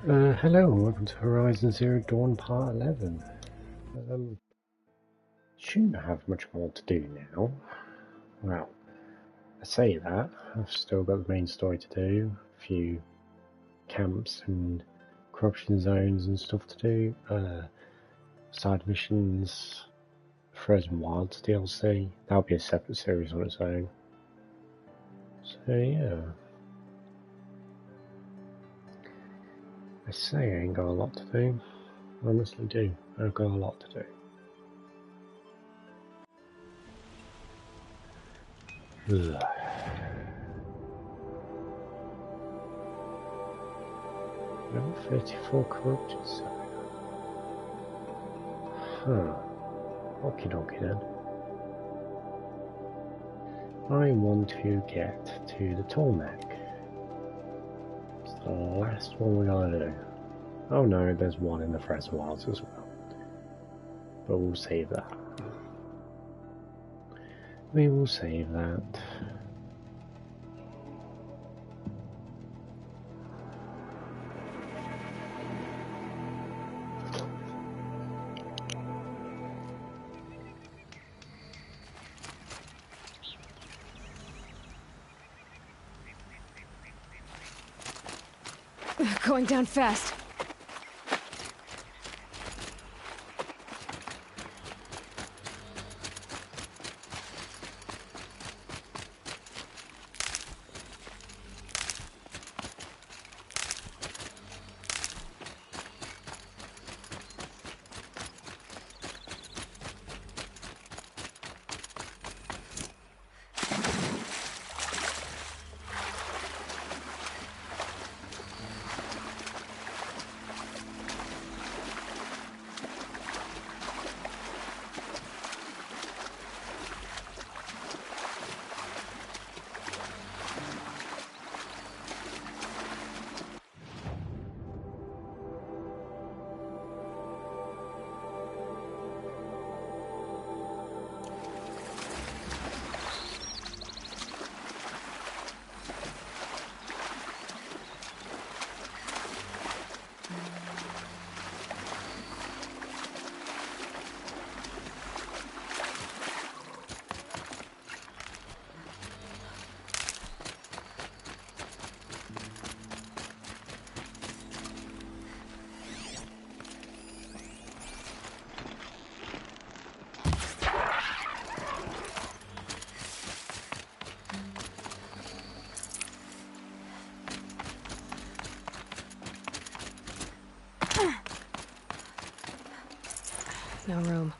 Hello and welcome to Horizon Zero Dawn Part 11. Shouldn't have much more to do now. Well, I say that, I've still got the main story to do, a few camps and corruption zones and stuff to do, side missions, Frozen Wilds DLC, that'll be a separate series on its own. So yeah. I say I ain't got a lot to do, I honestly do, I've got a lot to do. Ugh. Level 34 corrupted zone. Huh. Okie dokie then. I want to get to the Tormek. It's the last one we gotta do. Oh no, there's one in the Frozen Wilds as well. But we'll save that. We will save that. Going down fast. No room.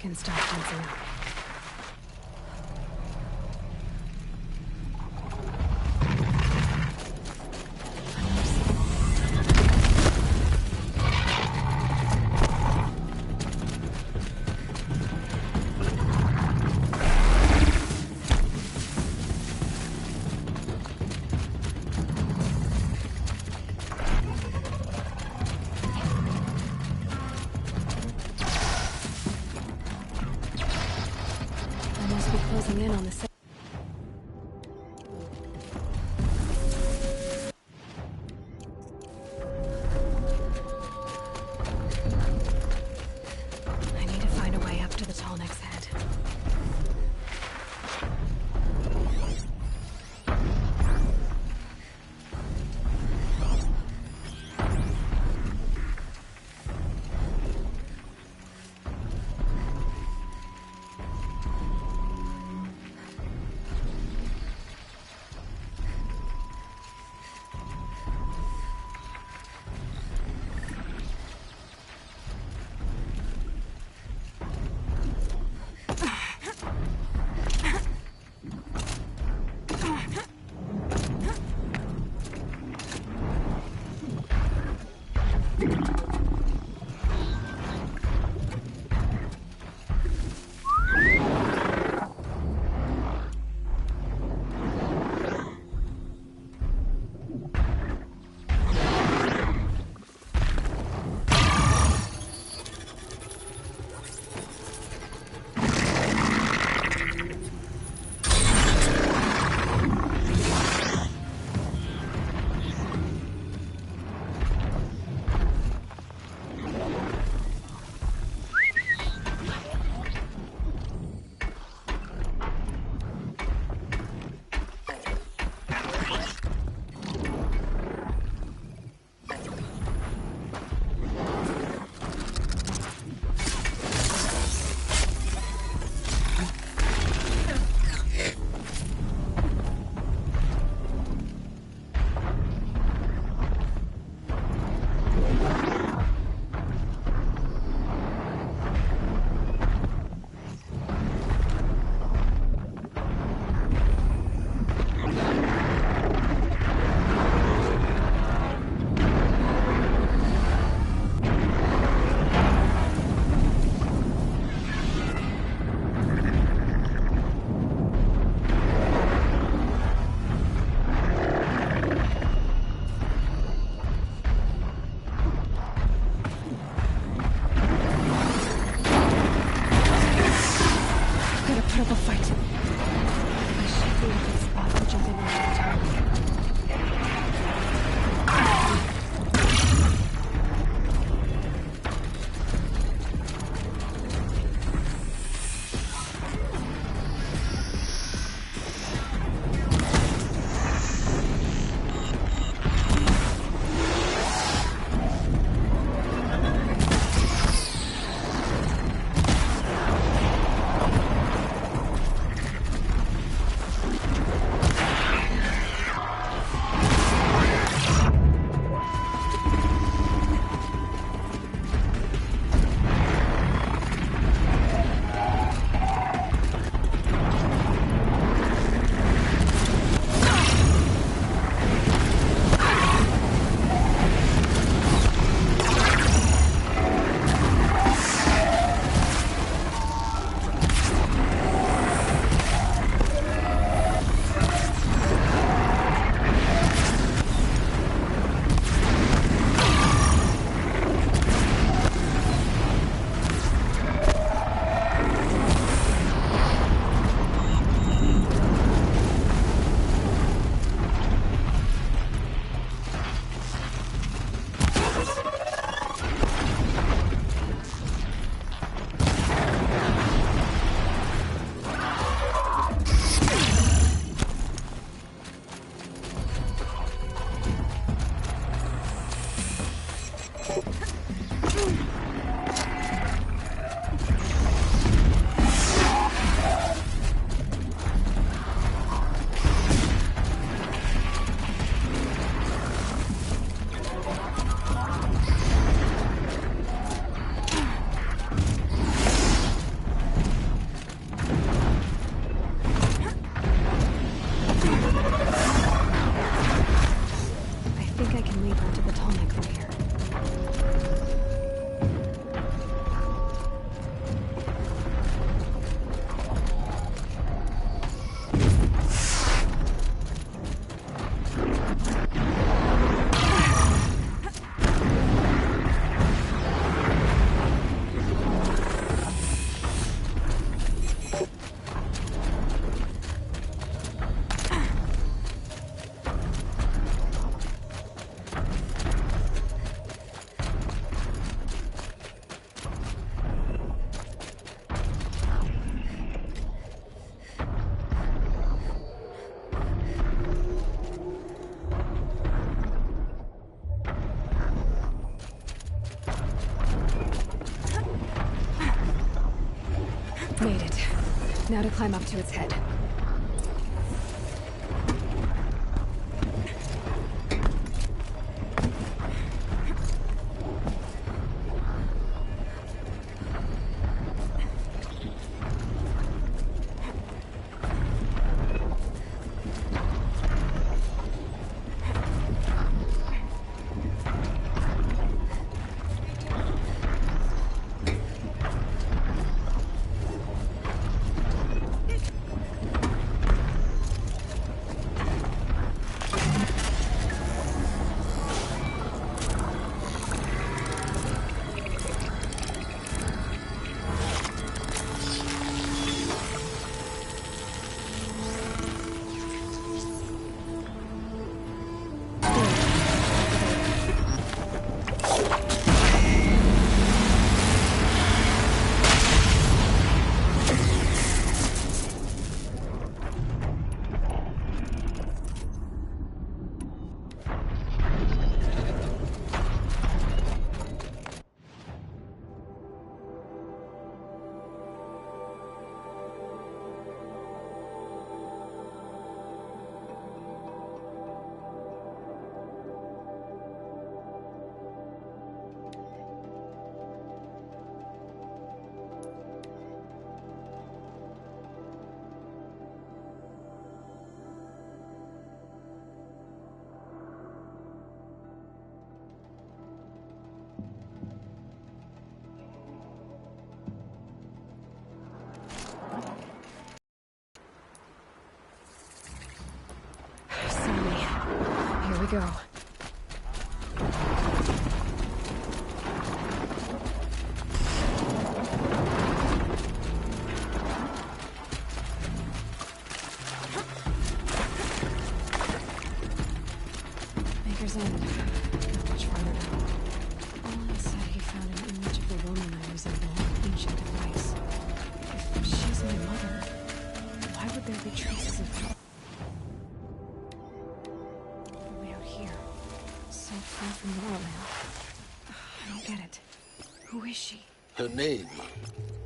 can stop tensing up. Closing in on the set. I need to find a way up to the Tallneck's head. to the tall neck from here. Made it. Now to climb up to its head. Here we go. Maker's End. Not much farther now. Olin said he found an image of a woman that resembled an ancient device. If she's my mother, why would there be traces of her? Far from Norland. I don't get it. Who is she? Her name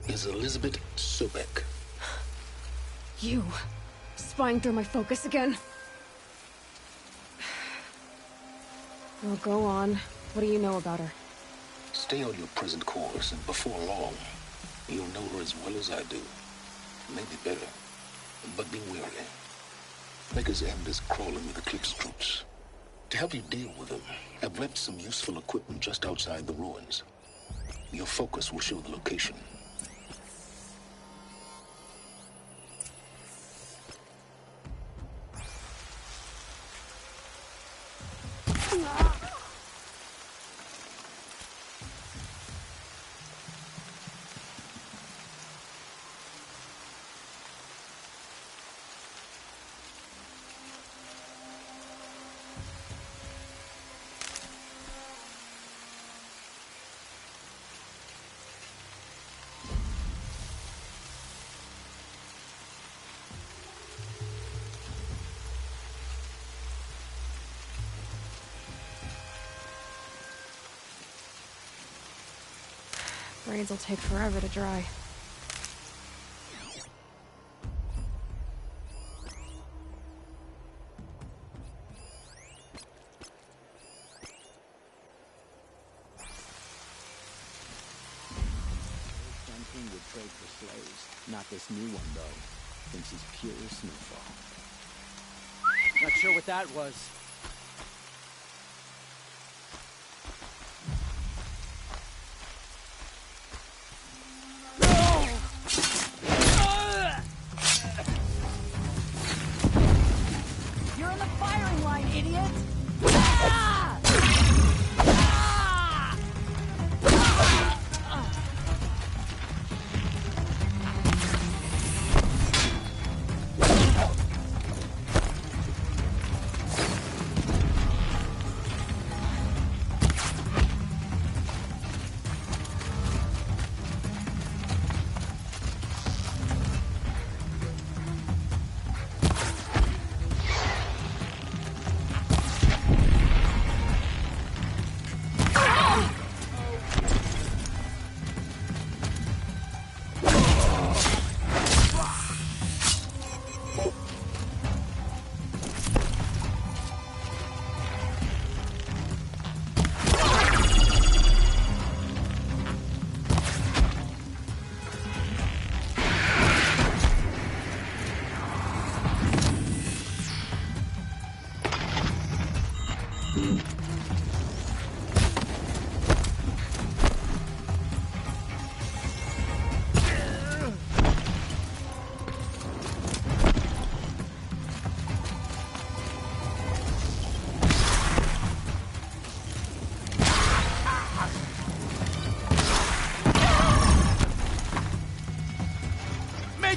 is Elizabeth Sobek. You? Spying through my focus again? Well, go on. What do you know about her? Stay on your present course, and before long, you'll know her as well as I do. Maybe better, but be wary. Maker's End is crawling with Eclipse troops. To help you deal with them, I've left some useful equipment just outside the ruins. Your focus will show the location. Braids will take forever to dry. King would trade for slaves. Not this new one, though. Thinks he's pure snowfall. Not sure what that was.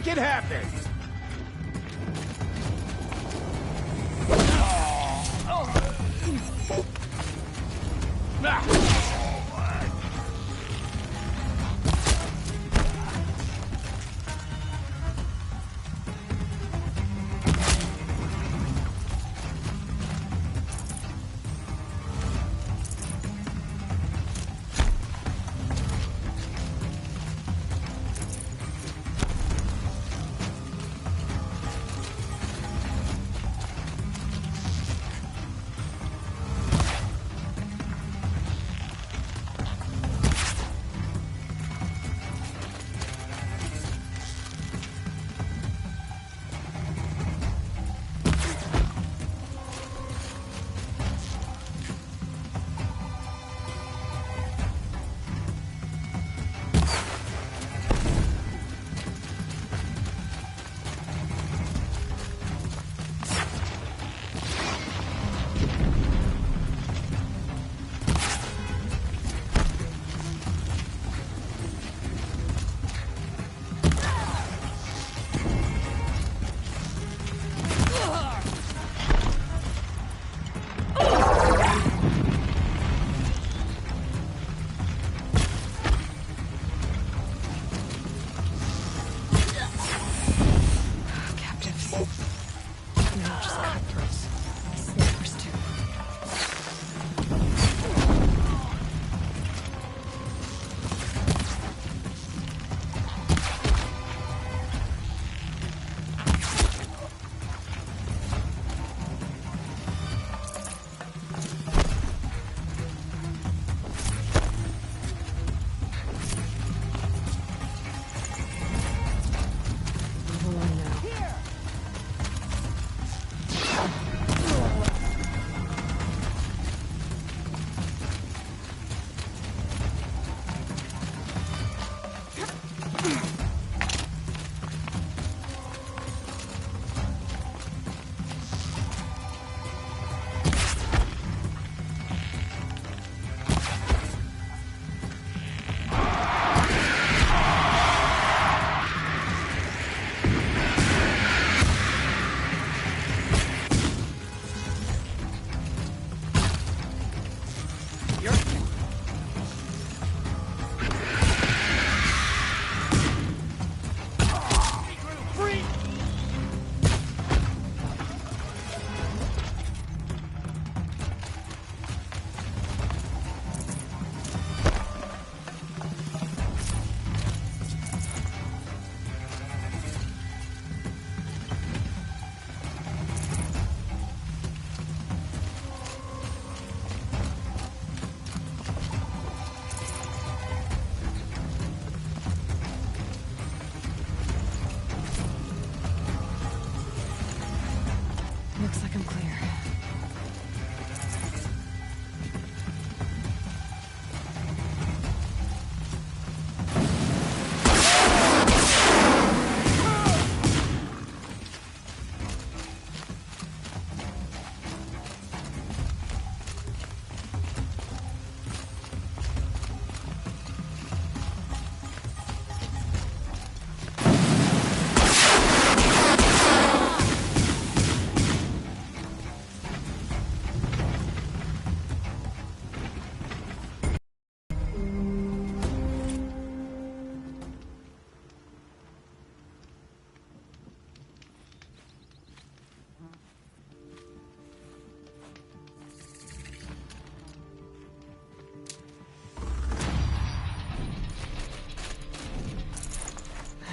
make it happen! Looks like I'm clear.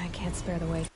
I can't spare the weight.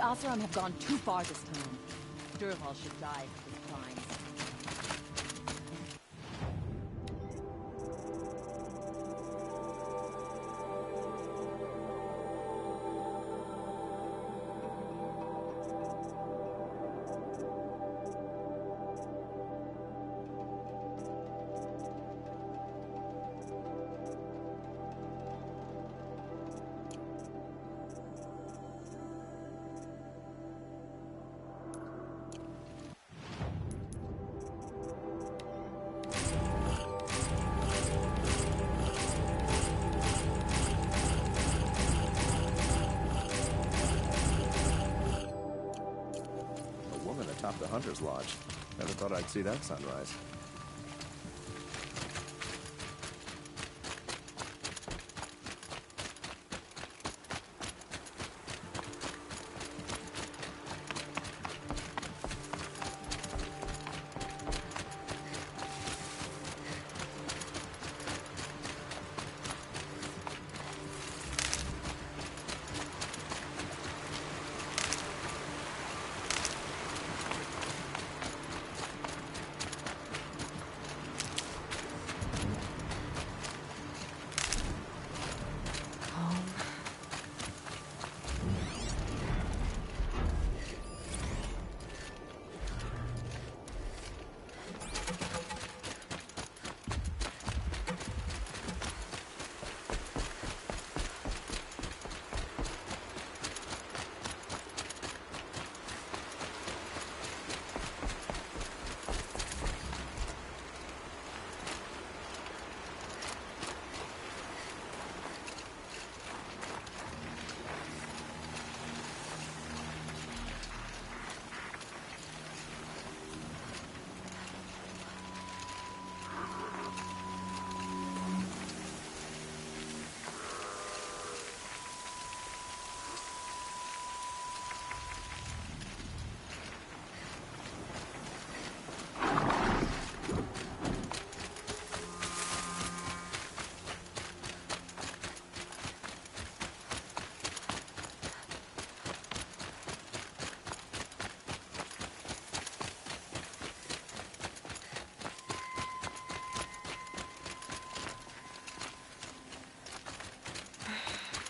Oseram have gone too far this time. Durval should die for his crimes. Atop the Hunter's Lodge. Never thought I'd see that sunrise.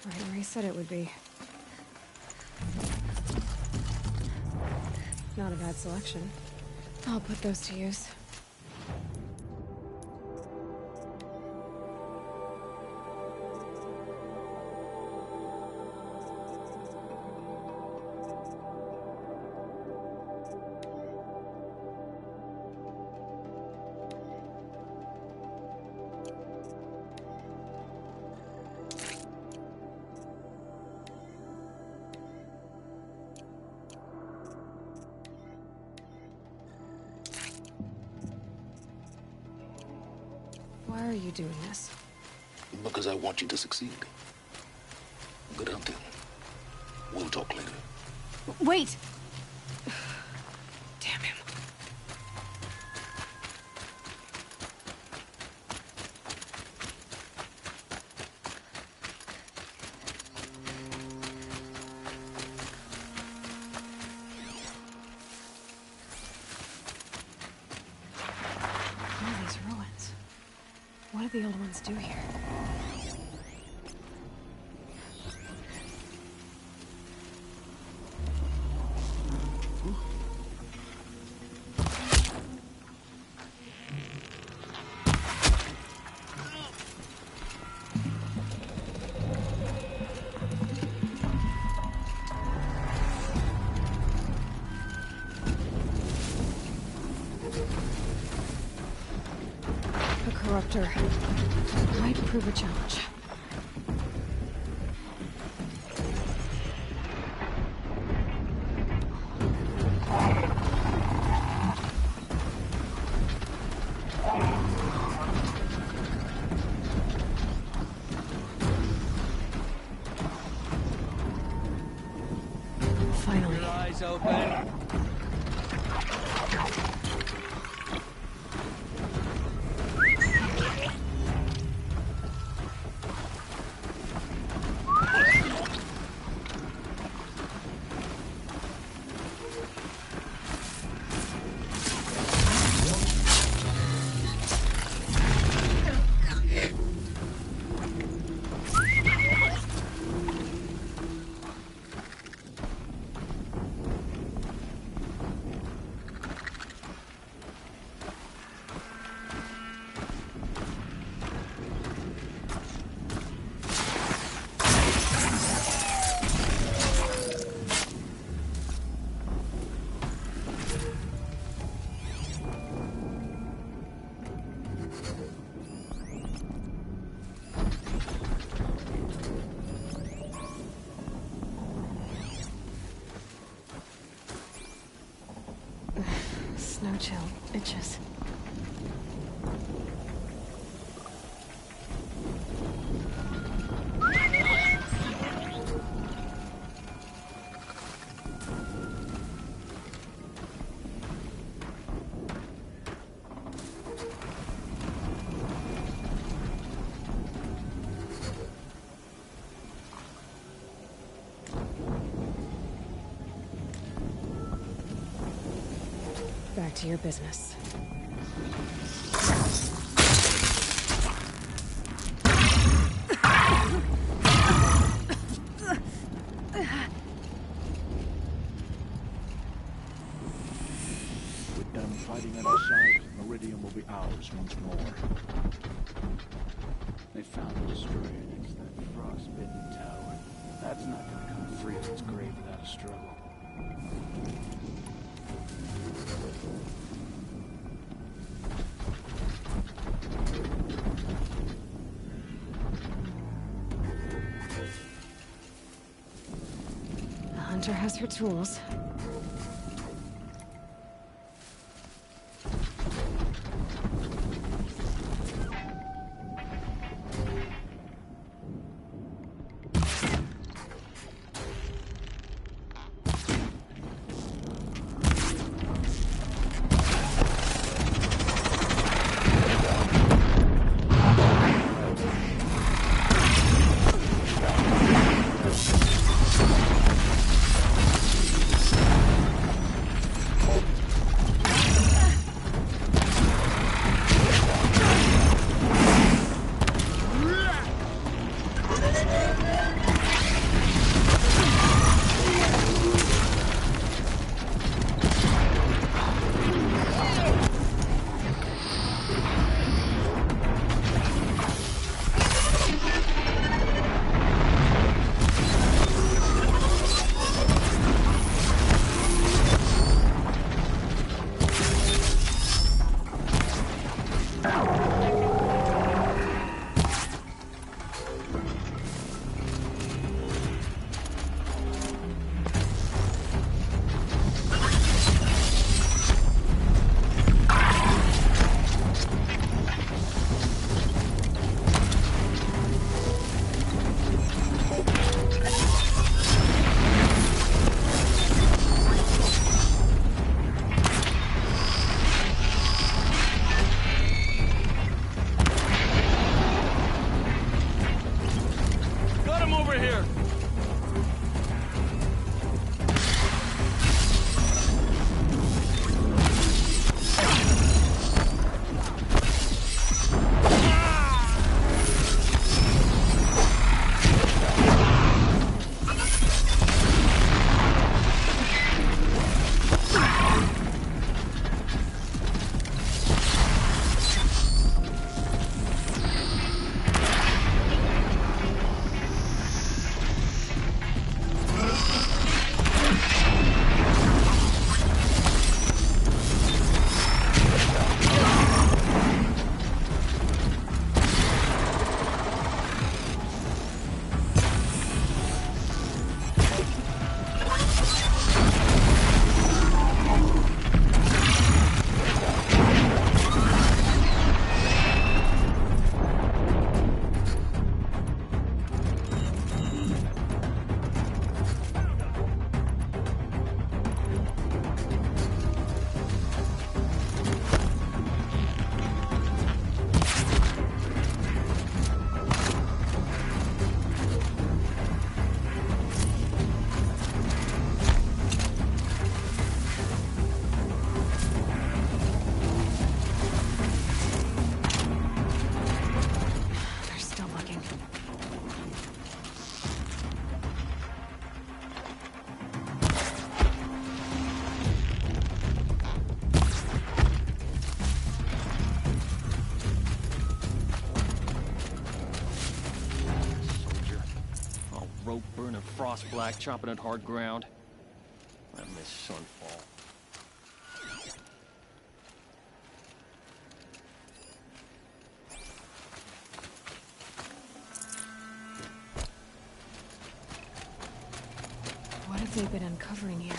Right where he said it would be. Not a bad selection. I'll put those to use. Why are you doing this? Because I want you to succeed. Good hunting. We'll talk later. Wait! Damn him. All these ruins. What do the old ones do here? A corruptor. Might prove a challenge. Finally. Your eyes open. no chill. Itches. Back to your business. With them fighting at our side, Meridian will be ours once more. They found and destroyed it. It's that frostbitten tower. That's not gonna come free of its grave without a struggle. The hunter has her tools. Frost black, chopping at hard ground. I miss Sunfall. What have they been uncovering here?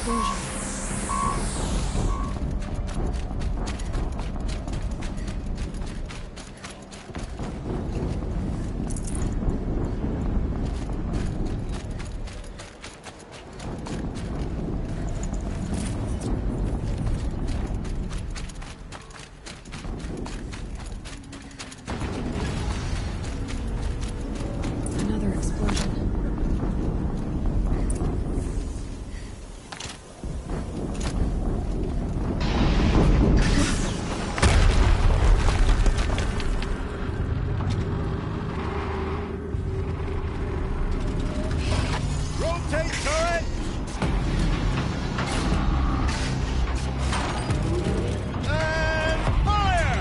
explosion. Another explosion. Rotate turret! And fire!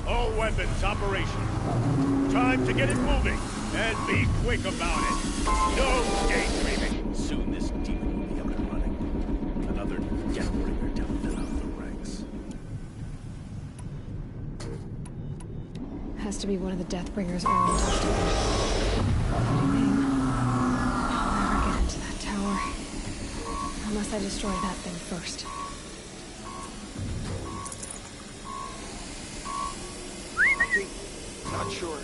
All weapons operational. Time to get it moving. And be quick about it. No daydreaming. Soon this demon will be up and running. Another Deathbringer to fill out the ranks. Has to be one of the Deathbringers Orin talked about. I'll never get into that tower. Unless I destroy that thing first. Not sure.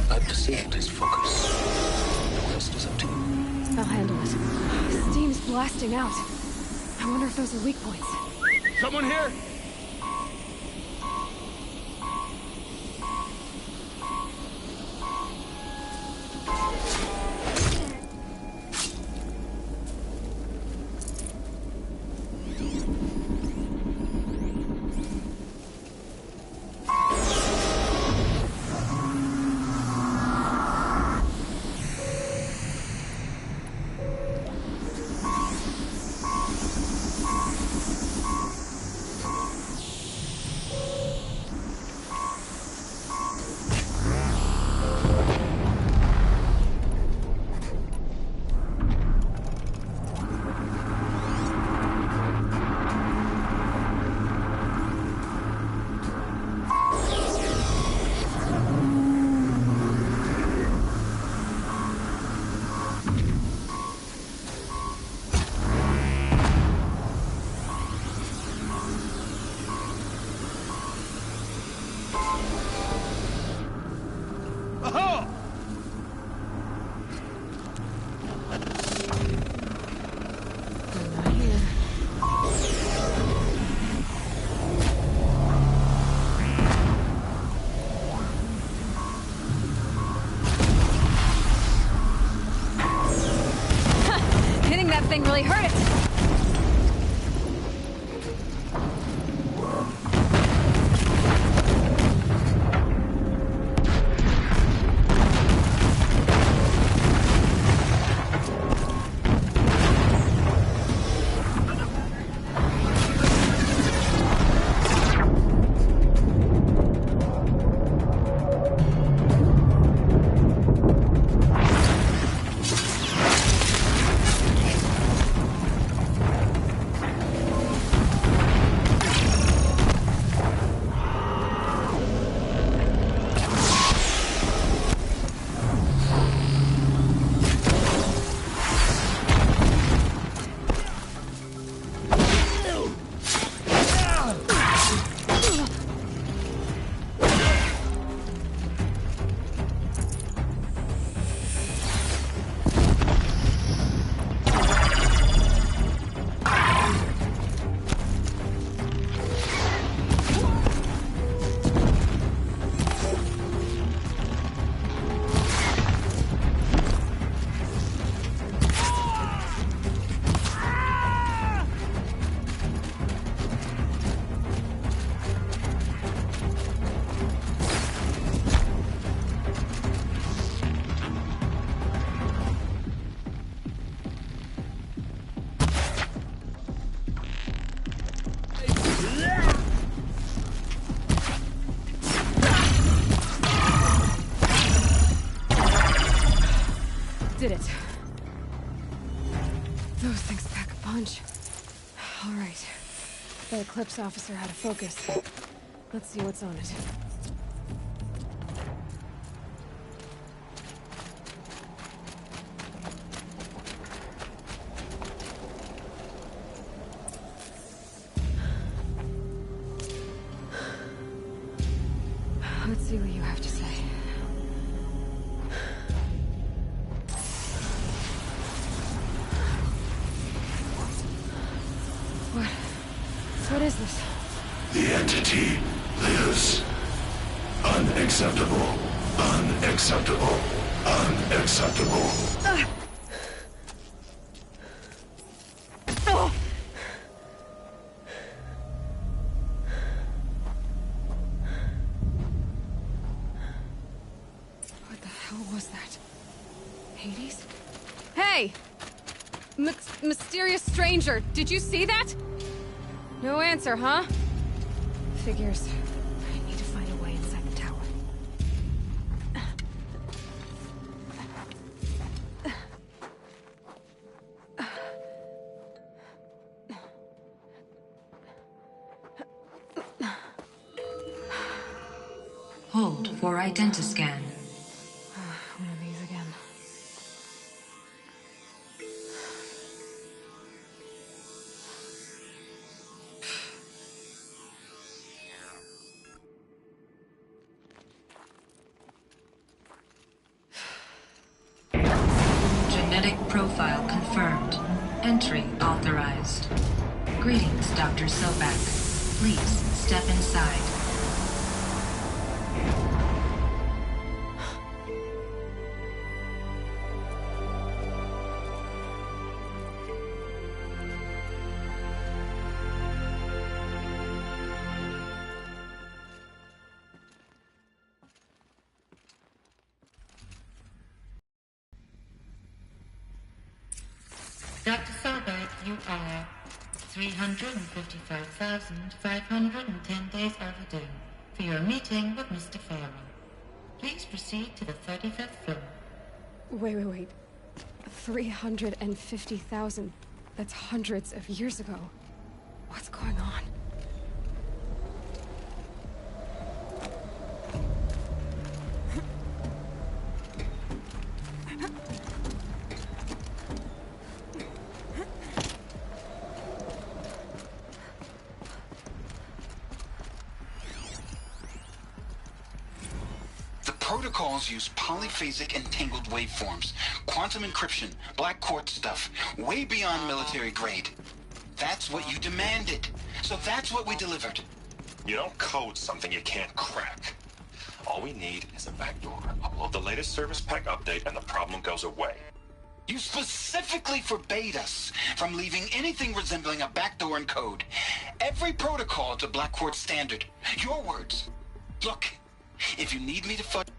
I've disabled his focus. The rest is up to you. I'll handle it. Steam's blasting out. I wonder if those are weak points. Someone here? Aha! I'm not here. Hitting that thing really hurt it. did it. Those things pack a punch. All right. The Eclipse officer had a focus. Let's see what's on it. Let's see what you have to say. What is this? The entity lives. Unacceptable. Unacceptable. Unacceptable. What the hell was that? Hades? Hey! Mysterious stranger, did you see that? No answer, huh? Figures. I need to find a way inside the tower. Hold for identiscan. One of these again. Genetic profile confirmed. Entry authorized. Greetings, Dr. Sobek. Please step inside. Dr. Sobek, you are 355,510 days overdue for your meeting with Mr. Farrell. Please proceed to the 35th floor. Wait. 350,000. That's hundreds of years ago. What's going on? Protocols use polyphasic entangled waveforms, quantum encryption, black quartz stuff, way beyond military grade. That's what you demanded. So that's what we delivered. You don't code something you can't crack. All we need is a backdoor. Upload the latest service pack update and the problem goes away. You specifically forbade us from leaving anything resembling a backdoor in code. Every protocol to Black Quartz standard. Your words. Look, if you need me to fudge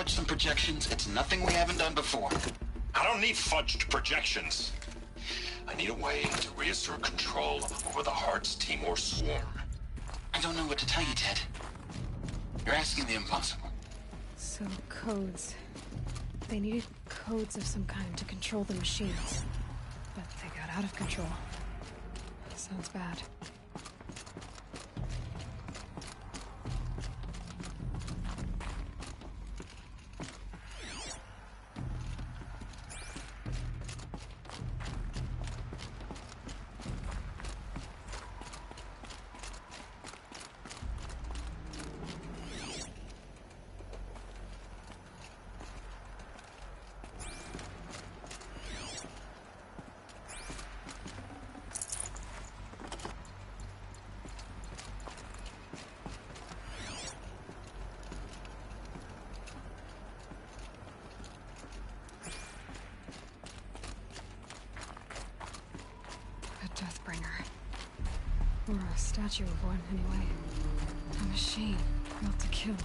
some projections, it's nothing we haven't done before. I don't need fudged projections. I need a way to reassert control over the Heart's Timor swarm. I don't know what to tell you, Ted. You're asking the impossible. So, codes. They needed codes of some kind to control the machines. But they got out of control. Sounds bad. Deathbringer. Or a statue of one, anyway. A machine built to kill.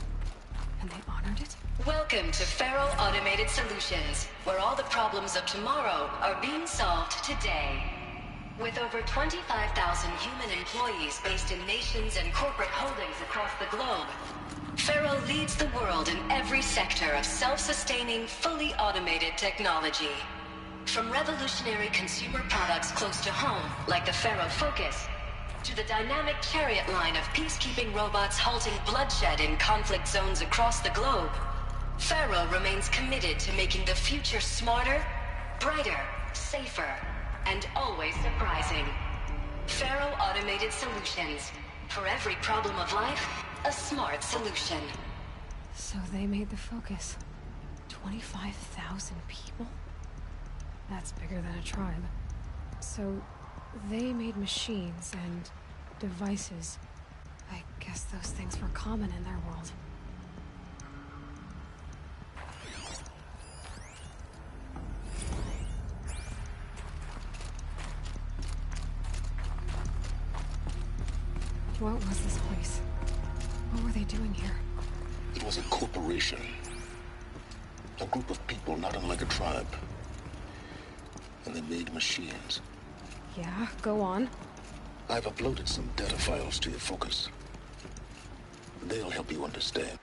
And they honored it? Welcome to Feral Automated Solutions, where all the problems of tomorrow are being solved today. With over 25,000 human employees based in nations and corporate holdings across the globe, Faro leads the world in every sector of self-sustaining, fully automated technology. From revolutionary consumer products close to home, like the Faro Focus, to the dynamic Chariot line of peacekeeping robots halting bloodshed in conflict zones across the globe, Faro remains committed to making the future smarter, brighter, safer, and always surprising. Faro Automated Solutions. For every problem of life, a smart solution. So they made the Focus. 25,000 people? That's bigger than a tribe. So they made machines and devices. I guess those things were common in their world. What was this place? What were they doing here? It was a corporation. A group of people not unlike a tribe. And they made machines. Yeah, go on. I've uploaded some data files to your Focus. They'll help you understand.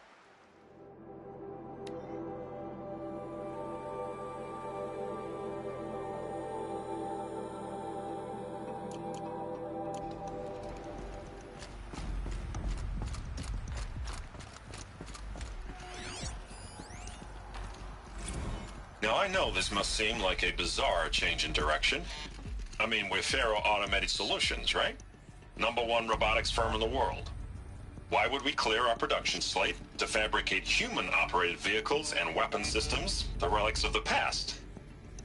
Now, I know this must seem like a bizarre change in direction. I mean, we're Faro Automated Solutions, right? #1 robotics firm in the world. Why would we clear our production slate to fabricate human-operated vehicles and weapon systems, the relics of the past?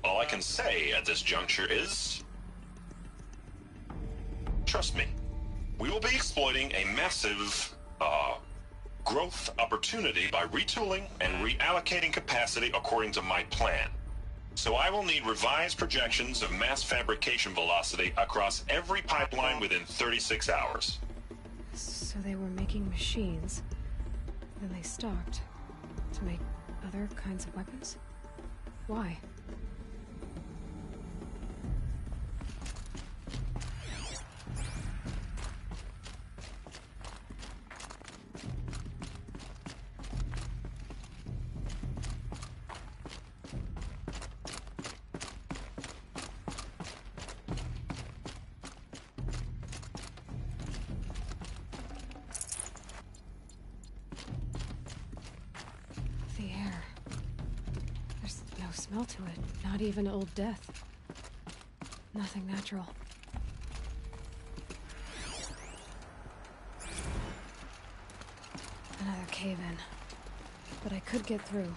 All I can say at this juncture is... trust me, we will be exploiting a massive, growth opportunity by retooling and reallocating capacity according to my plan. So I will need revised projections of mass fabrication velocity across every pipeline within 36 hours. So they were making machines. Then they stopped to make other kinds of weapons? Why? Smell to it. Not even old death. Nothing natural. Another cave-in. But I could get through.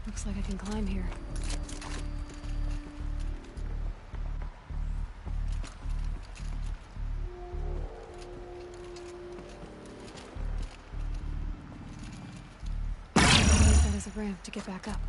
Looks like I can climb here. I'll use that as a ramp to get back up.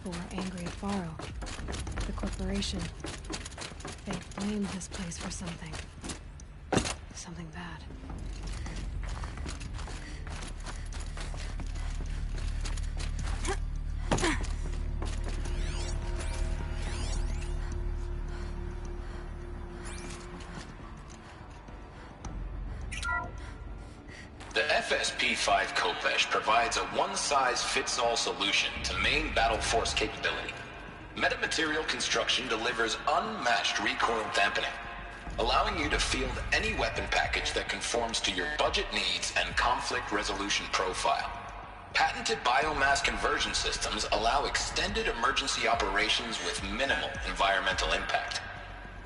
people were angry at Faro. The corporation. They blamed this place for something. Something bad. The FSP-5 Khopesh provides a one-size-fits-all solution to main battle force capability. Metamaterial construction delivers unmatched recoil dampening, allowing you to field any weapon package that conforms to your budget needs and conflict resolution profile. Patented biomass conversion systems allow extended emergency operations with minimal environmental impact.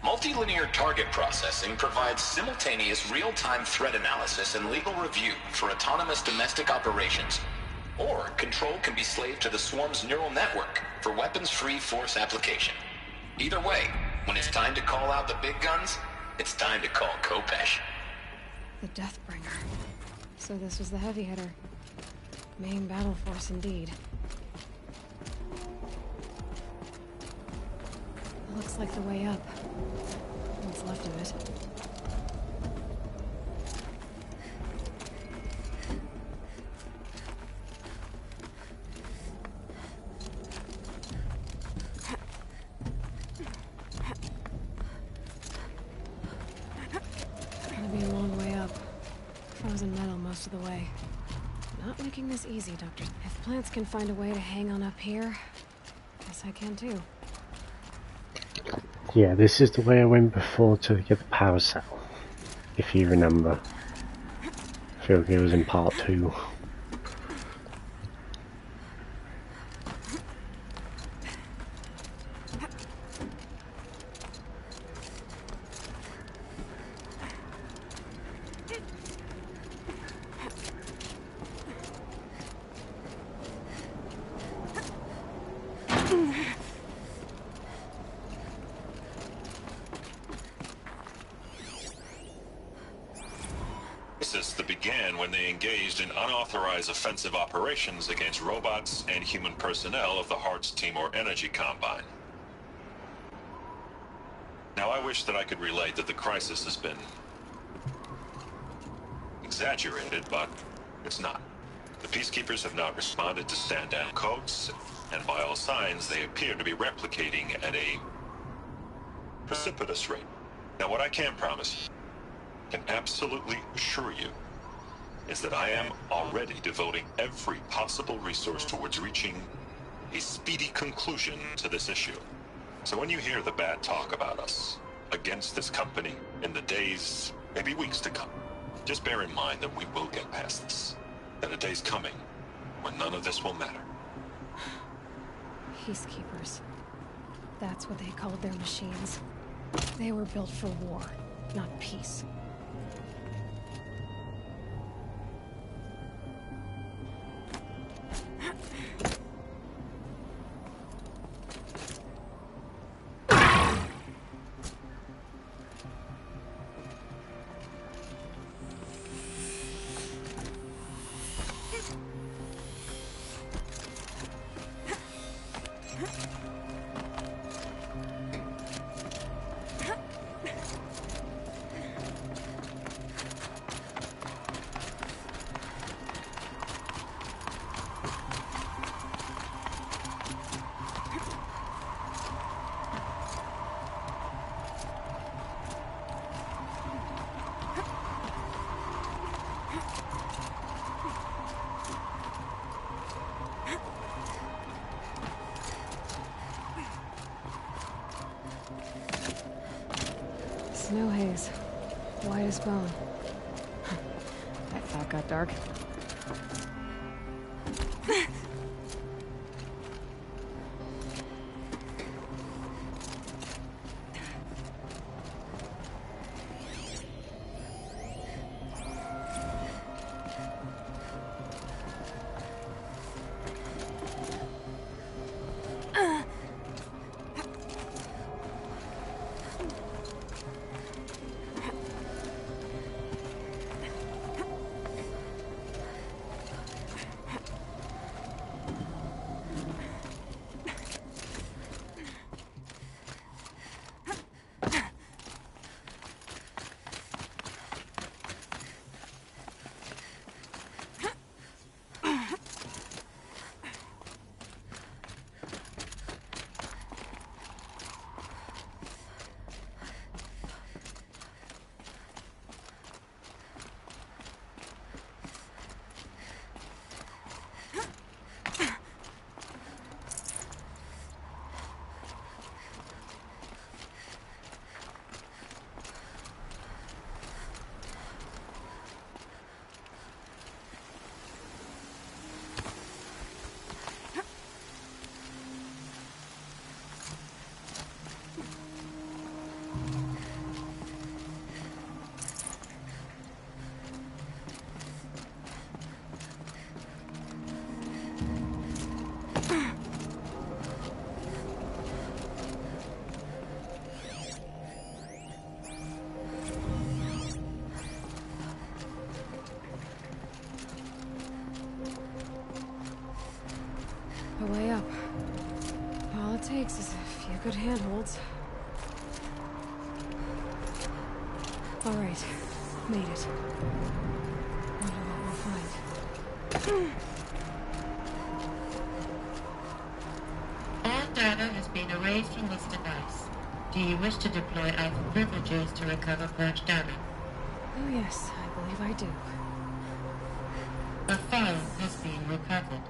Multilinear target processing provides simultaneous real-time threat analysis and legal review for autonomous domestic operations. Or control can be slaved to the swarm's neural network for weapons-free force application. Either way, when it's time to call out the big guns, it's time to call Khopesh. The Deathbringer. So this was the heavy hitter. Main battle force indeed. Looks like the way up. What's left of it. Gonna be a long way up. Frozen metal most of the way. Not making this easy, Doctor. If plants can find a way to hang on up here, guess I can too. Yeah, this is the way I went before to get the power cell, if you remember. I feel like it was in part 2. That began when they engaged in unauthorized offensive operations against robots and human personnel of the Hearts Timor Energy Combine. Now, I wish that I could relate that the crisis has been exaggerated, but it's not. The Peacekeepers have not responded to stand-down codes, and by all signs, they appear to be replicating at a precipitous rate. Now, what I can promise, can absolutely assure you, is that I am already devoting every possible resource towards reaching a speedy conclusion to this issue. So when you hear the bad talk about us against this company in the days, maybe weeks to come, just bear in mind that we will get past this. That a day's coming when none of this will matter. Peacekeepers. That's what they called their machines. They were built for war, not peace. Snow haze. White as bone. That thought got dark. the way up. All it takes is a few good handholds. All right, made it. Wonder what we'll find. All data has been erased from this device. Do you wish to deploy Alpha privileges to recover purged data? Oh yes, I believe I do. A file has been recovered.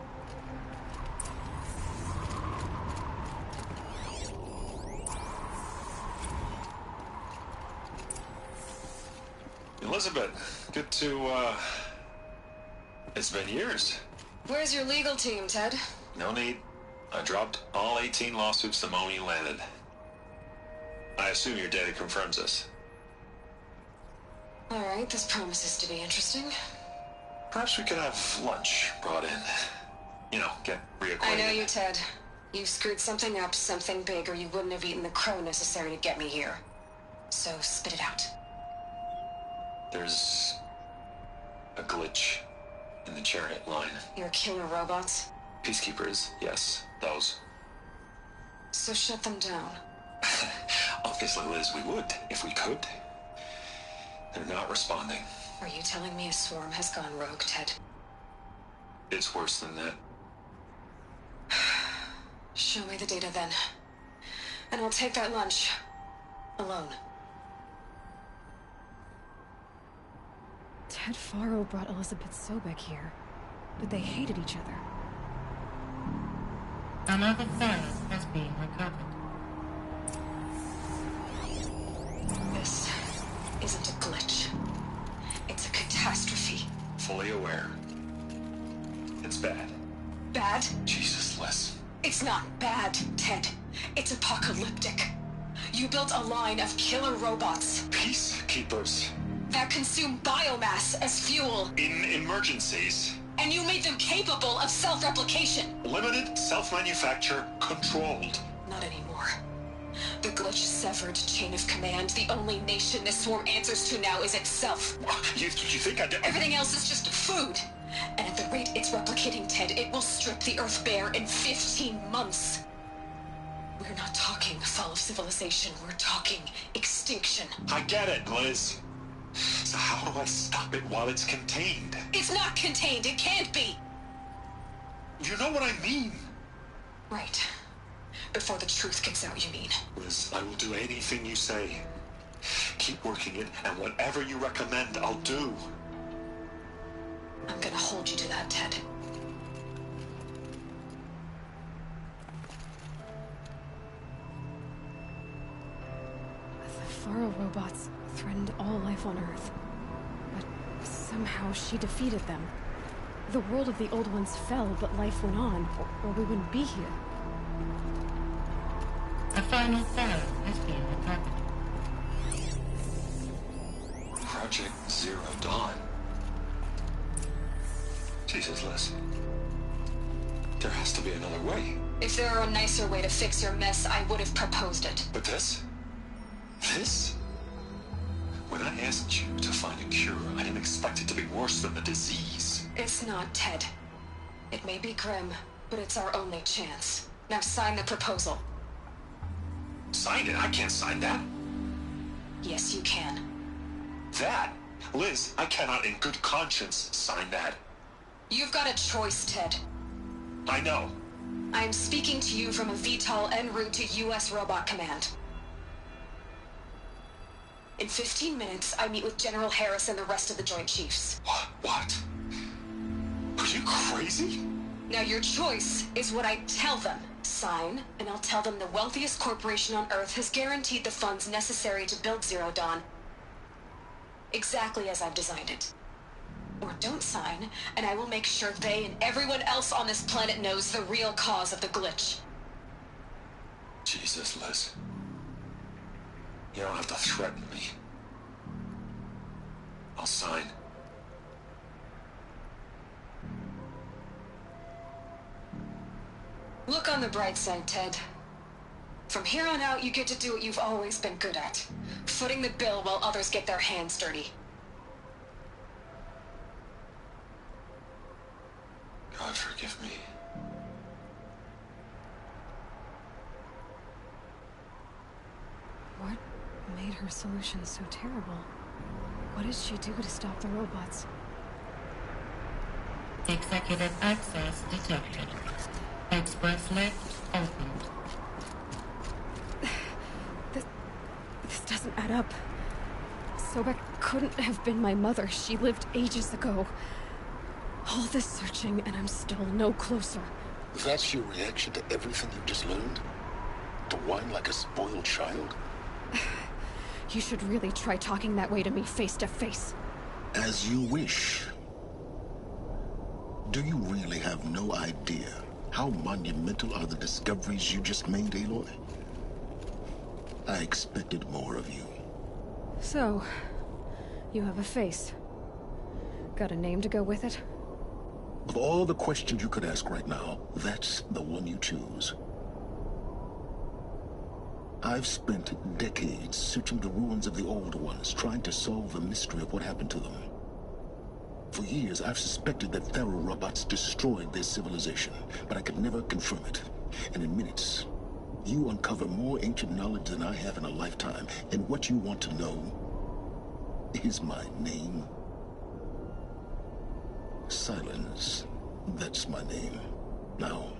Elizabeth, good to, it's been years. Where's your legal team, Ted? No need. I dropped all 18 lawsuits the moment you landed. I assume your data confirms this. All right, this promises to be interesting. Perhaps we could have lunch brought in. You know, get reacquainted. I know you, Ted. You screwed something up, something big, or you wouldn't have eaten the crow necessary to get me here. So spit it out. There's a glitch in the chariot line. Your killer robots? Peacekeepers, yes, those. So shut them down. Obviously, Liz, we would, if we could. They're not responding. Are you telling me a swarm has gone rogue, Ted? It's worse than that. Show me the data then. And I'll take that lunch. Alone. Ted Faro brought Elizabeth Sobek here, but they hated each other. Another file has been recovered. This isn't a glitch. It's a catastrophe. Fully aware. It's bad. Bad? Jesus, Liz. It's not bad, Ted. It's apocalyptic. You built a line of killer robots. Peacekeepers. That consume biomass as fuel. In emergencies. And you made them capable of self-replication. Limited, self-manufacture, controlled. Not anymore. The glitch severed chain of command. The only nation this swarm answers to now is itself. You think I did? Everything else is just food. And at the rate it's replicating, Ted, it will strip the Earth bare in 15 months. We're not talking fall of civilization. We're talking extinction. I get it, Liz. So how do I stop it while it's contained? It's not contained. It can't be. You know what I mean. Right. Before the truth gets out, you mean? Liz, I will do anything you say. Keep working it, and whatever you recommend, I'll do. I'm gonna hold you to that, Ted. The Faro robots threatened all life on Earth. But somehow she defeated them. The world of the Old Ones fell, but life went on, or we wouldn't be here. A final file has been recovered. Project Zero Dawn. Jesus, Liz. There has to be another way. If there were a nicer way to fix your mess, I would have proposed it. But this? This? When I asked you to find a cure, I didn't expect it to be worse than the disease. It's not, Ted. It may be grim, but it's our only chance. Now sign the proposal. Sign it? I can't sign that. Yes, you can. That? Liz, I cannot in good conscience sign that. You've got a choice, Ted. I know. I am speaking to you from a VTOL en route to U.S. Robot Command. In 15 minutes, I meet with General Harris and the rest of the Joint Chiefs. What? Are you crazy? Now your choice is what I tell them. Sign, and I'll tell them the wealthiest corporation on Earth has guaranteed the funds necessary to build Zero Dawn. Exactly as I've designed it. Or don't sign, and I will make sure they and everyone else on this planet knows the real cause of the glitch. Jesus, Liz. You don't have to threaten me. I'll sign. Look on the bright side, Ted. From here on out, you get to do what you've always been good at. Footing the bill while others get their hands dirty. God forgive me. made her solution so terrible? What did she do to stop the robots? Executive access detected. Express lift opened. This doesn't add up. Sobek couldn't have been my mother. She lived ages ago. All this searching, and I'm still no closer. That's your reaction to everything you've just learned? To whine like a spoiled child? You should really try talking that way to me face to face. As you wish. Do you really have no idea how monumental are the discoveries you just made, Aloy? I expected more of you. So, you have a face. Got a name to go with it? Of all the questions you could ask right now, that's the one you choose. I've spent decades searching the ruins of the old ones, trying to solve the mystery of what happened to them. For years, I've suspected that Faro robots destroyed their civilization, but I could never confirm it. And in minutes, you uncover more ancient knowledge than I have in a lifetime, and what you want to know is my name. Silence. That's my name. Now,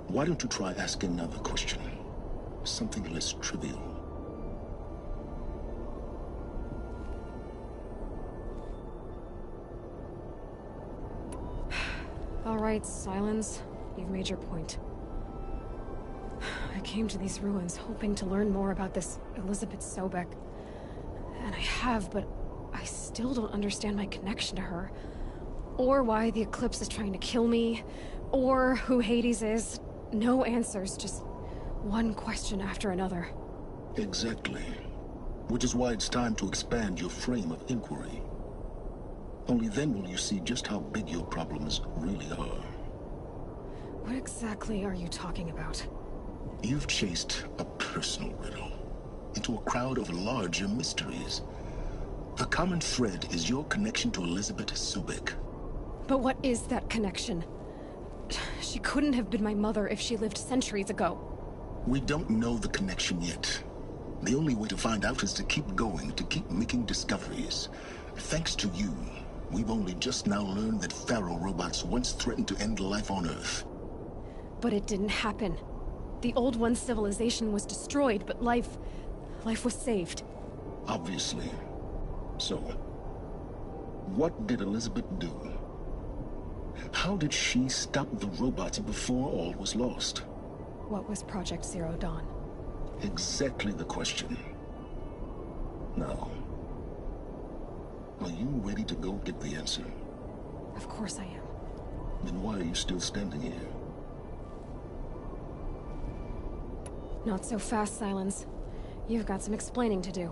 why don't you try asking another question? Something less trivial. All right, Silence. You've made your point. I came to these ruins hoping to learn more about this Elizabeth Sobek. And I have, but I still don't understand my connection to her. Or why the Eclipse is trying to kill me. Or who Hades is. No answers, just one question after another. Exactly. Which is why it's time to expand your frame of inquiry. Only then will you see just how big your problems really are. What exactly are you talking about? You've chased a personal riddle into a crowd of larger mysteries. The common thread is your connection to Elizabeth Sobek. But what is that connection? She couldn't have been my mother if she lived centuries ago. We don't know the connection yet. The only way to find out is to keep going, to keep making discoveries. Thanks to you, we've only just now learned that Faro robots once threatened to end life on Earth. But it didn't happen. The Old One's civilization was destroyed, but life was saved. Obviously. So, what did Elizabeth do? How did she stop the robots before all was lost? What was Project Zero Dawn? Exactly the question. Now, are you ready to go get the answer? Of course I am. Then why are you still standing here? Not so fast, Silence. You've got some explaining to do.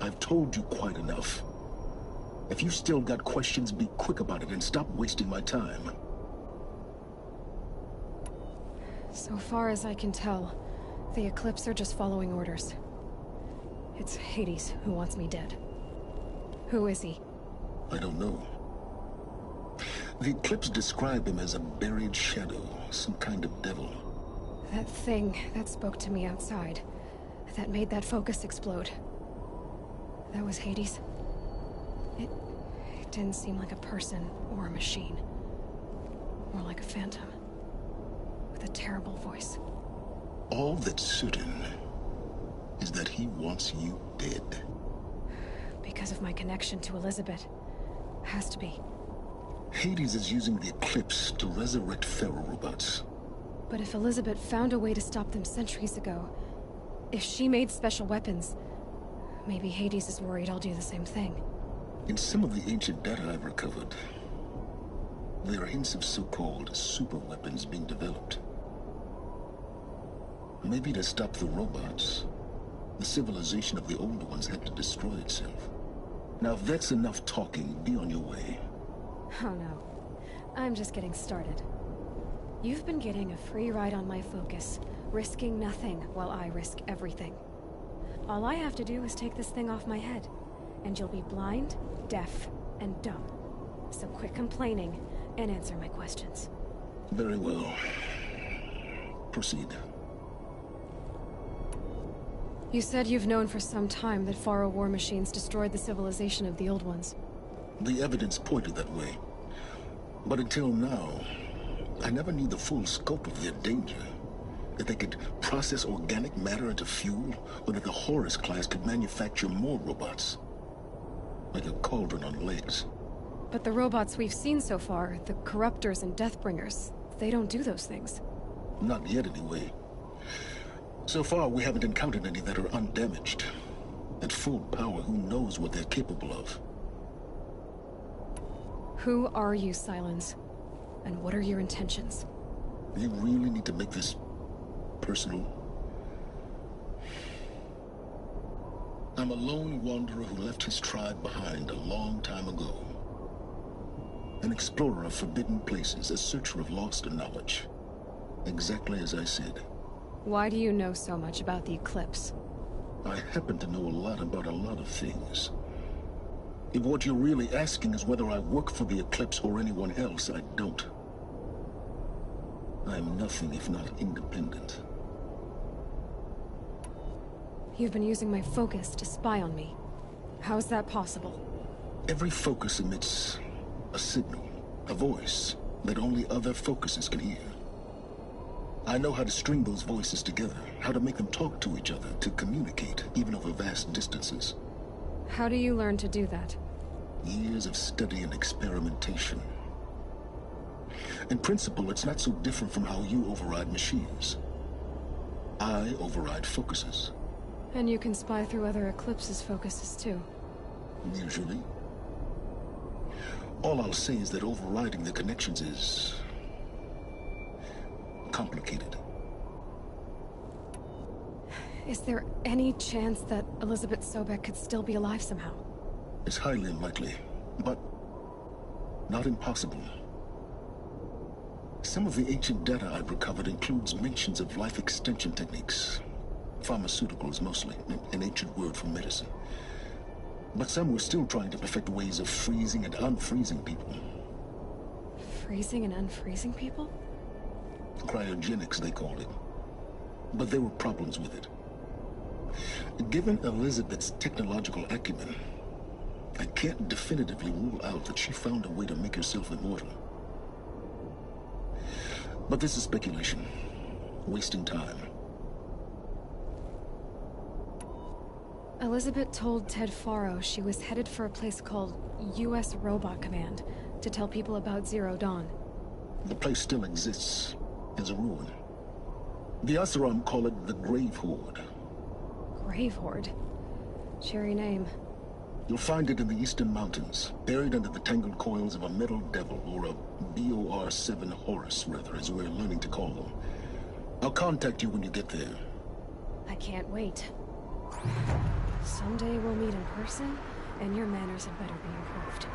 I've told you quite enough. If you still got questions, be quick about it and stop wasting my time. So far as I can tell, the Eclipse are just following orders. It's Hades who wants me dead. Who is he? I don't know. The Eclipse describe him as a buried shadow, some kind of devil. That thing that spoke to me outside, that made that focus explode. That was Hades. It didn't seem like a person or a machine. More like a phantom. With a terrible voice. All that's certain is that he wants you dead. Because of my connection to Elizabeth. Has to be. Hades is using the Eclipse to resurrect Faro robots. But if Elizabeth found a way to stop them centuries ago, if she made special weapons, maybe Hades is worried I'll do the same thing. In some of the ancient data I've recovered, there are hints of so-called super weapons being developed. Maybe to stop the robots, the civilization of the old ones had to destroy itself. Now if that's enough talking, be on your way. Oh no. I'm just getting started. You've been getting a free ride on my focus, risking nothing while I risk everything. All I have to do is take this thing off my head, and you'll be blind, deaf, and dumb. So quit complaining and answer my questions. Very well. Proceed. You said you've known for some time that Faro war machines destroyed the civilization of the old ones. The evidence pointed that way. But until now, I never knew the full scope of their danger. That they could process organic matter into fuel, or that the Horus class could manufacture more robots. Like a cauldron on legs. But the robots we've seen so far, the Corruptors and Deathbringers, they don't do those things. Not yet, anyway. So far, we haven't encountered any that are undamaged. At full power, who knows what they're capable of? Who are you, Sylens? And what are your intentions? You really need to make this personal? I'm a lone wanderer who left his tribe behind a long time ago. An explorer of forbidden places, a searcher of lost knowledge. Exactly as I said. Why do you know so much about the Eclipse? I happen to know a lot about a lot of things. If what you're really asking is whether I work for the Eclipse or anyone else, I don't. I am nothing if not independent. You've been using my focus to spy on me. How is that possible? Every focus emits a signal, a voice, that only other focuses can hear. I know how to string those voices together, how to make them talk to each other, to communicate, even over vast distances. How do you learn to do that? Years of study and experimentation. In principle, it's not so different from how you override machines. I override focuses. And you can spy through other Eclipse's focuses too. Usually. All I'll say is that overriding the connections is complicated. Is there any chance that Elizabeth Sobek could still be alive somehow? It's highly unlikely, but not impossible. Some of the ancient data I've recovered includes mentions of life extension techniques. Pharmaceuticals, mostly, an ancient word for medicine. But some were still trying to perfect ways of freezing and unfreezing people. Freezing and unfreezing people? Cryogenics, they called it. But there were problems with it. Given Elizabeth's technological acumen, I can't definitively rule out that she found a way to make herself immortal. But this is speculation. Wasting time. Elizabeth told Ted Faro she was headed for a place called U.S. Robot Command to tell people about Zero Dawn. The place still exists as a ruin. The Oseram call it the Grave Horde. Grave Horde? Cheery name. You'll find it in the Eastern Mountains, buried under the tangled coils of a metal devil, or a BOR-7 Horus, rather, as we're learning to call them. I'll contact you when you get there. I can't wait. Someday we'll meet in person, and your manners had better be improved.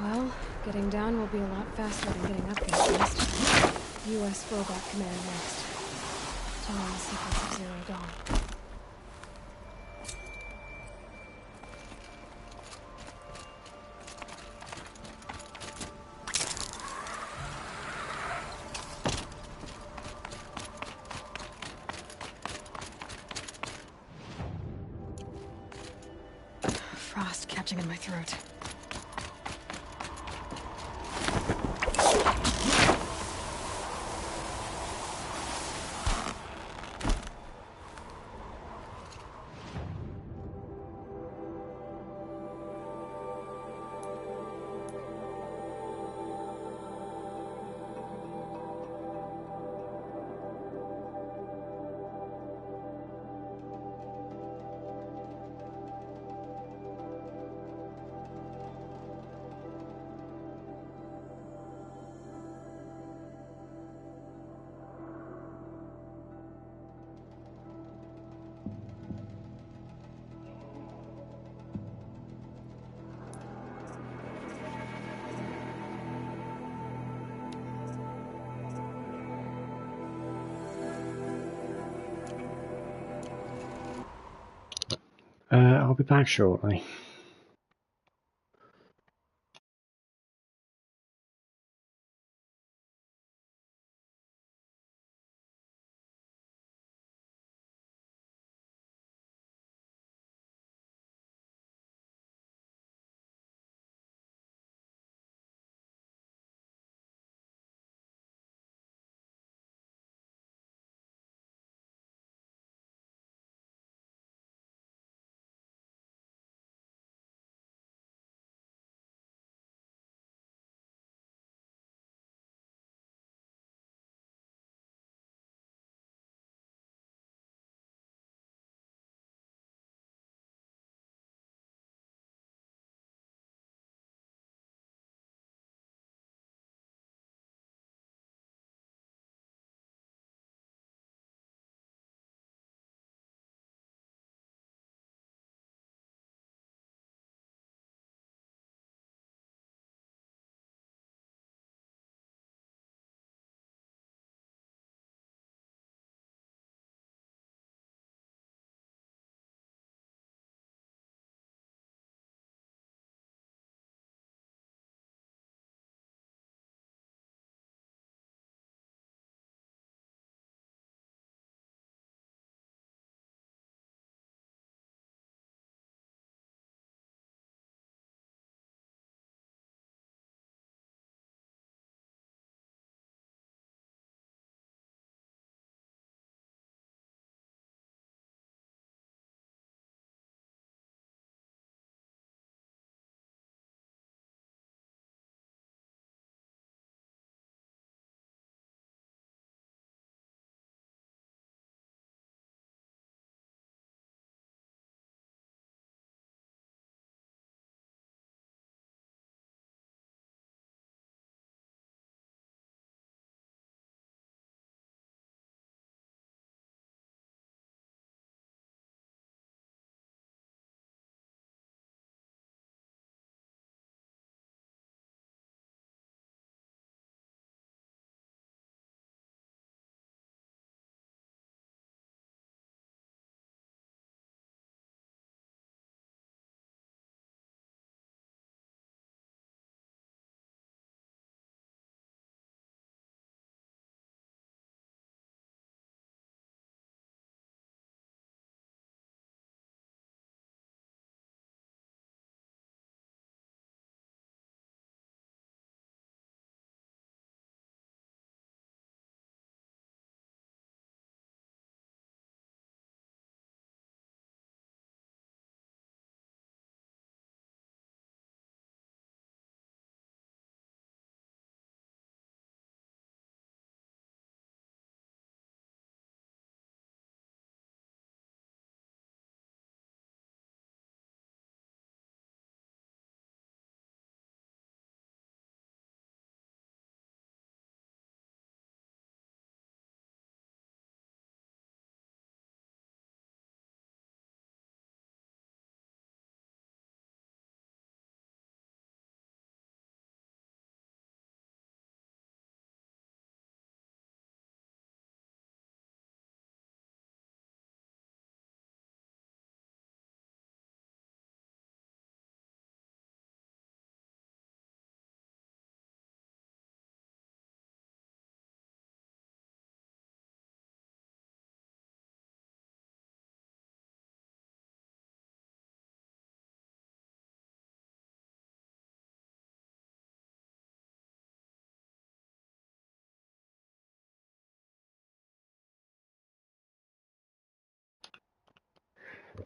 Well, getting down will be a lot faster than getting up there first. U.S. Robot Command next. Telling the secrets of Zero Dawn. Frost catching in my throat. I'll be back shortly.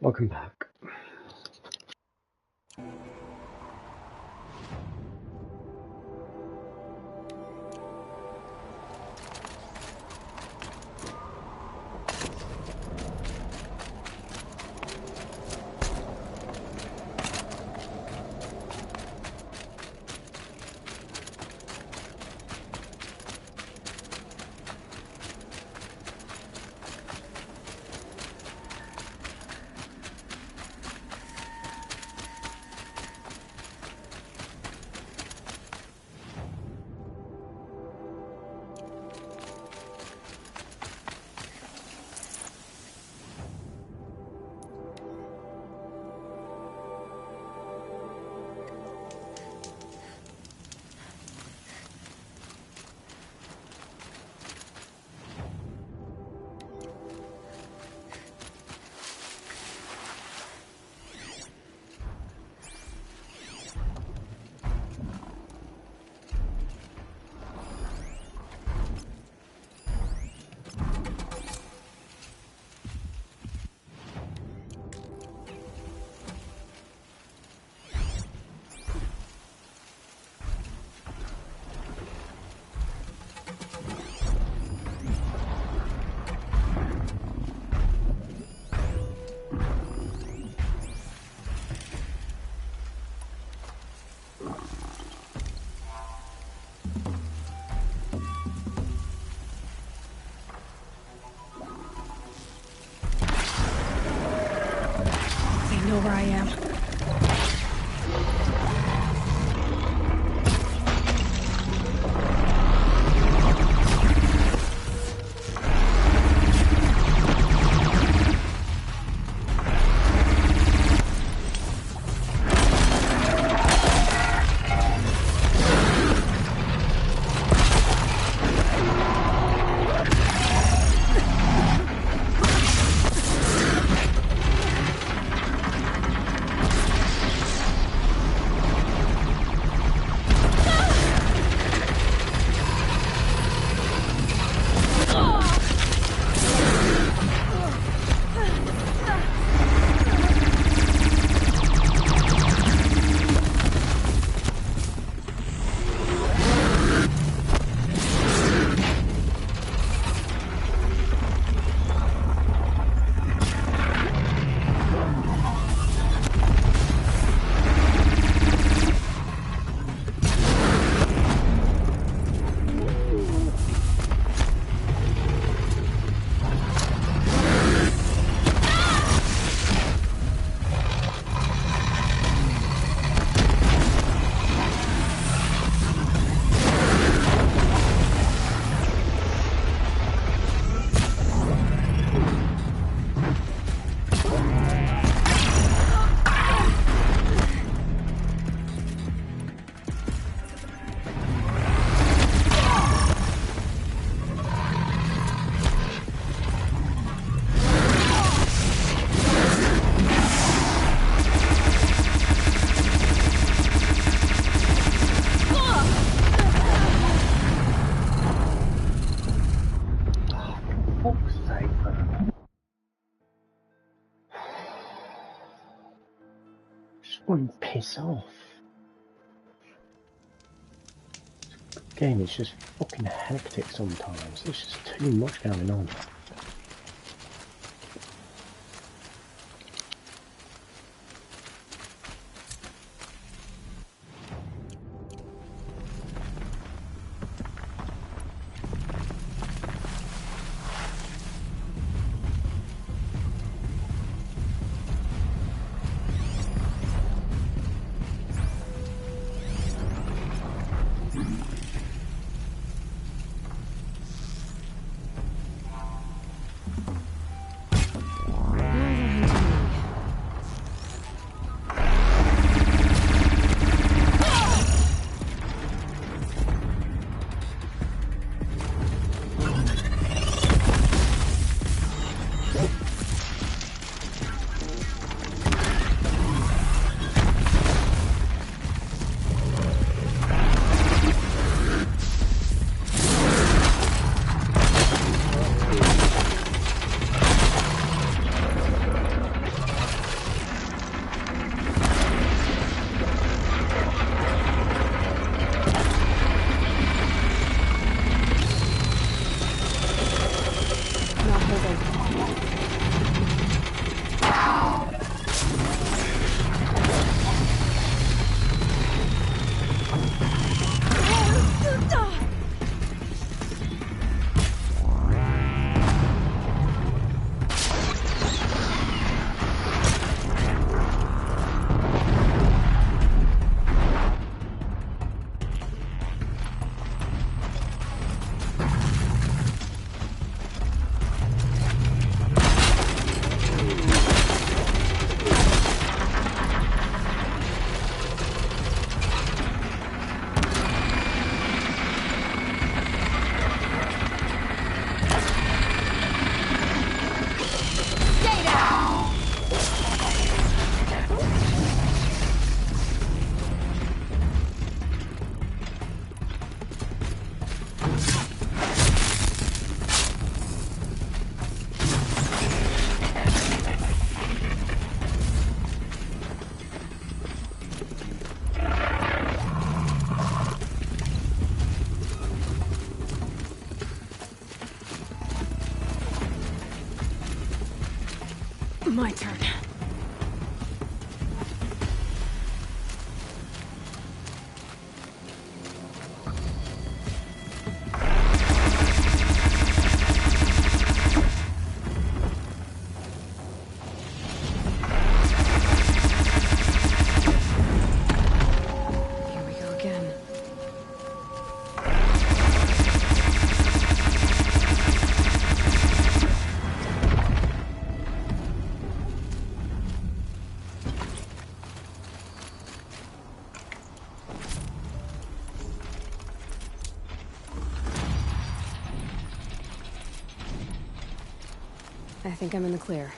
Welcome back. Know where I am. Won't piss off. Game is just fucking hectic sometimes. There's just too much going on. My turn. Here we go again. I think I'm in the clear.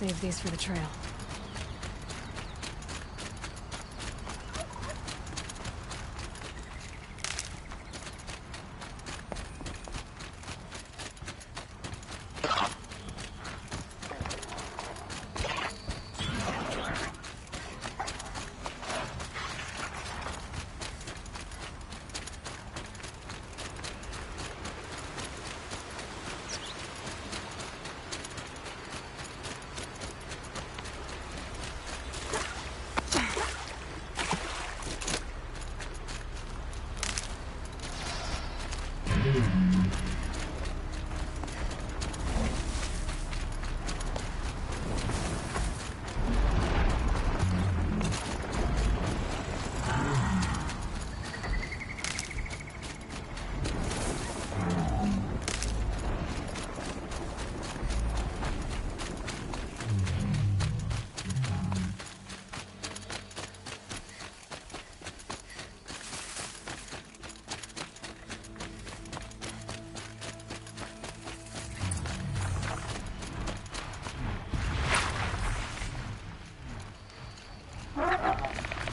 Save these for the trail.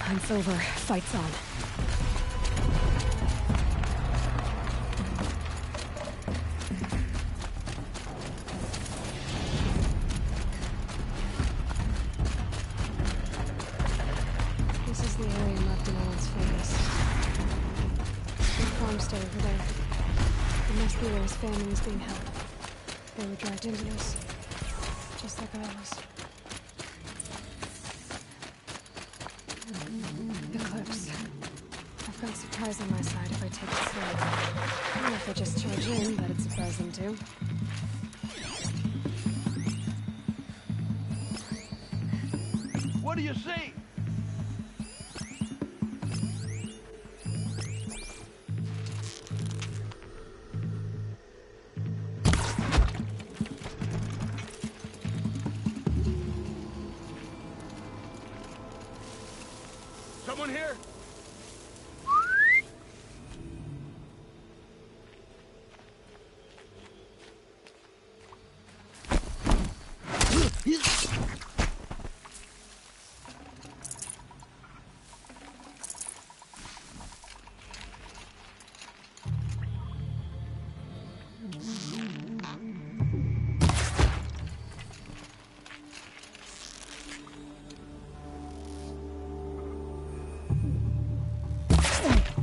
Hunt's over. Fight's on. This is the area marked in Alan's focus. The farmstead over there. It must be where his family is being held. They were dragged into this, just like I was. The cliffs. I've got surprise on my side if I take it slow. Or if I just charge in, that'd surprise them too. What do you see? Someone here?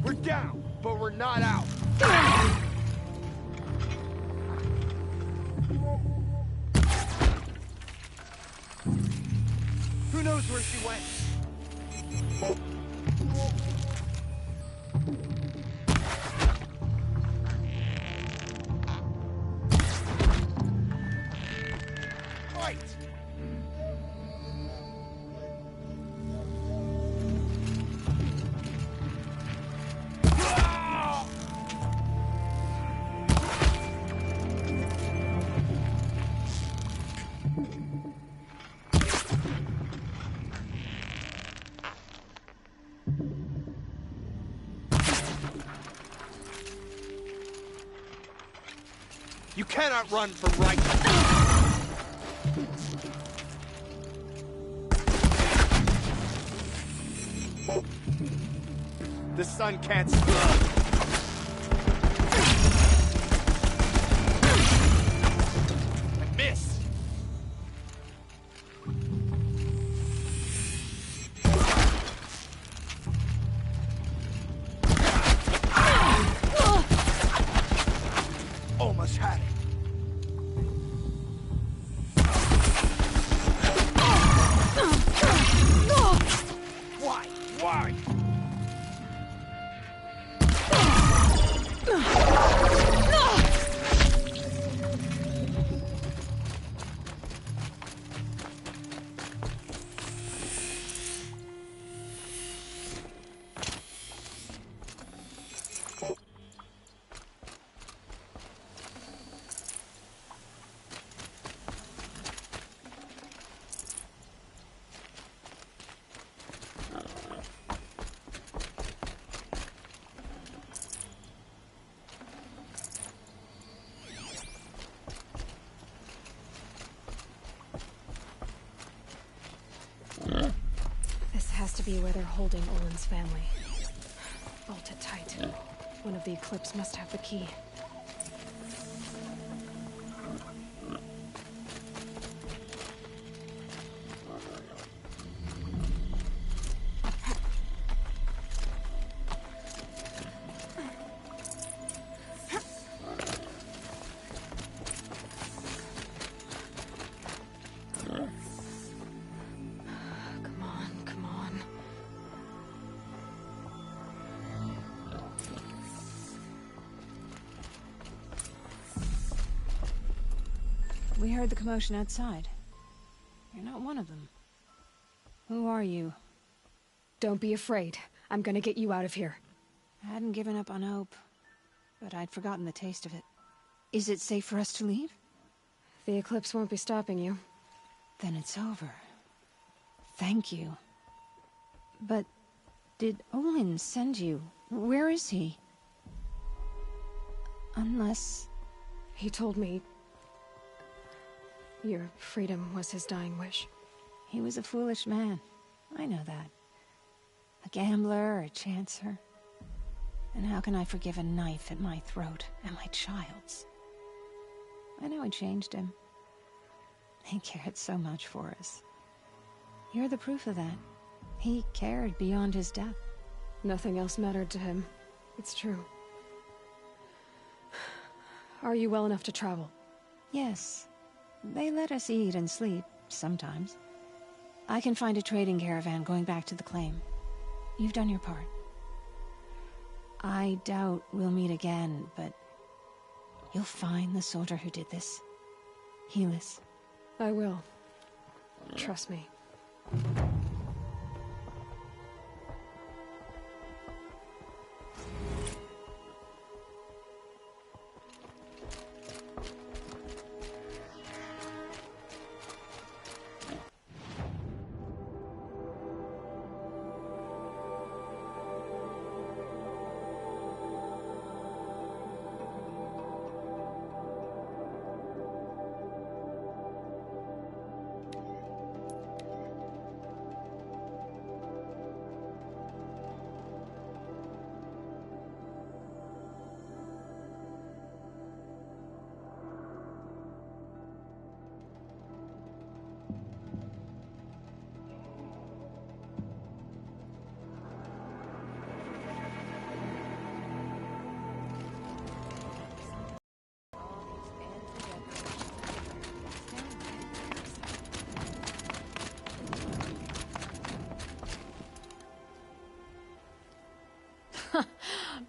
We're down, but we're not out. Who knows where she went? right! You cannot run from right. The sun can't stop. I missed. Almost had it. Why? Why? This has to be where they're holding Olin's family. Bolt it tight. One of the Eclipse must have the key. Come on, come on. We heard the commotion outside. You're not one of them. Who are you? Don't be afraid. I'm gonna get you out of here. I hadn't given up on hope, but I'd forgotten the taste of it. Is it safe for us to leave? The Eclipse won't be stopping you. Then it's over. Thank you. But did Olin send you? Where is he? Unless... He told me your freedom was his dying wish. He was a foolish man. I know that. A gambler, a chancer. And how can I forgive a knife at my throat and my child's? I know I changed him. He cared so much for us. You're the proof of that. He cared beyond his death. Nothing else mattered to him. It's true. Are you well enough to travel? Yes. They let us eat and sleep, sometimes. I can find a trading caravan going back to the claim. You've done your part. I doubt we'll meet again, but you'll find the soldier who did this. Helis. I will. Trust me.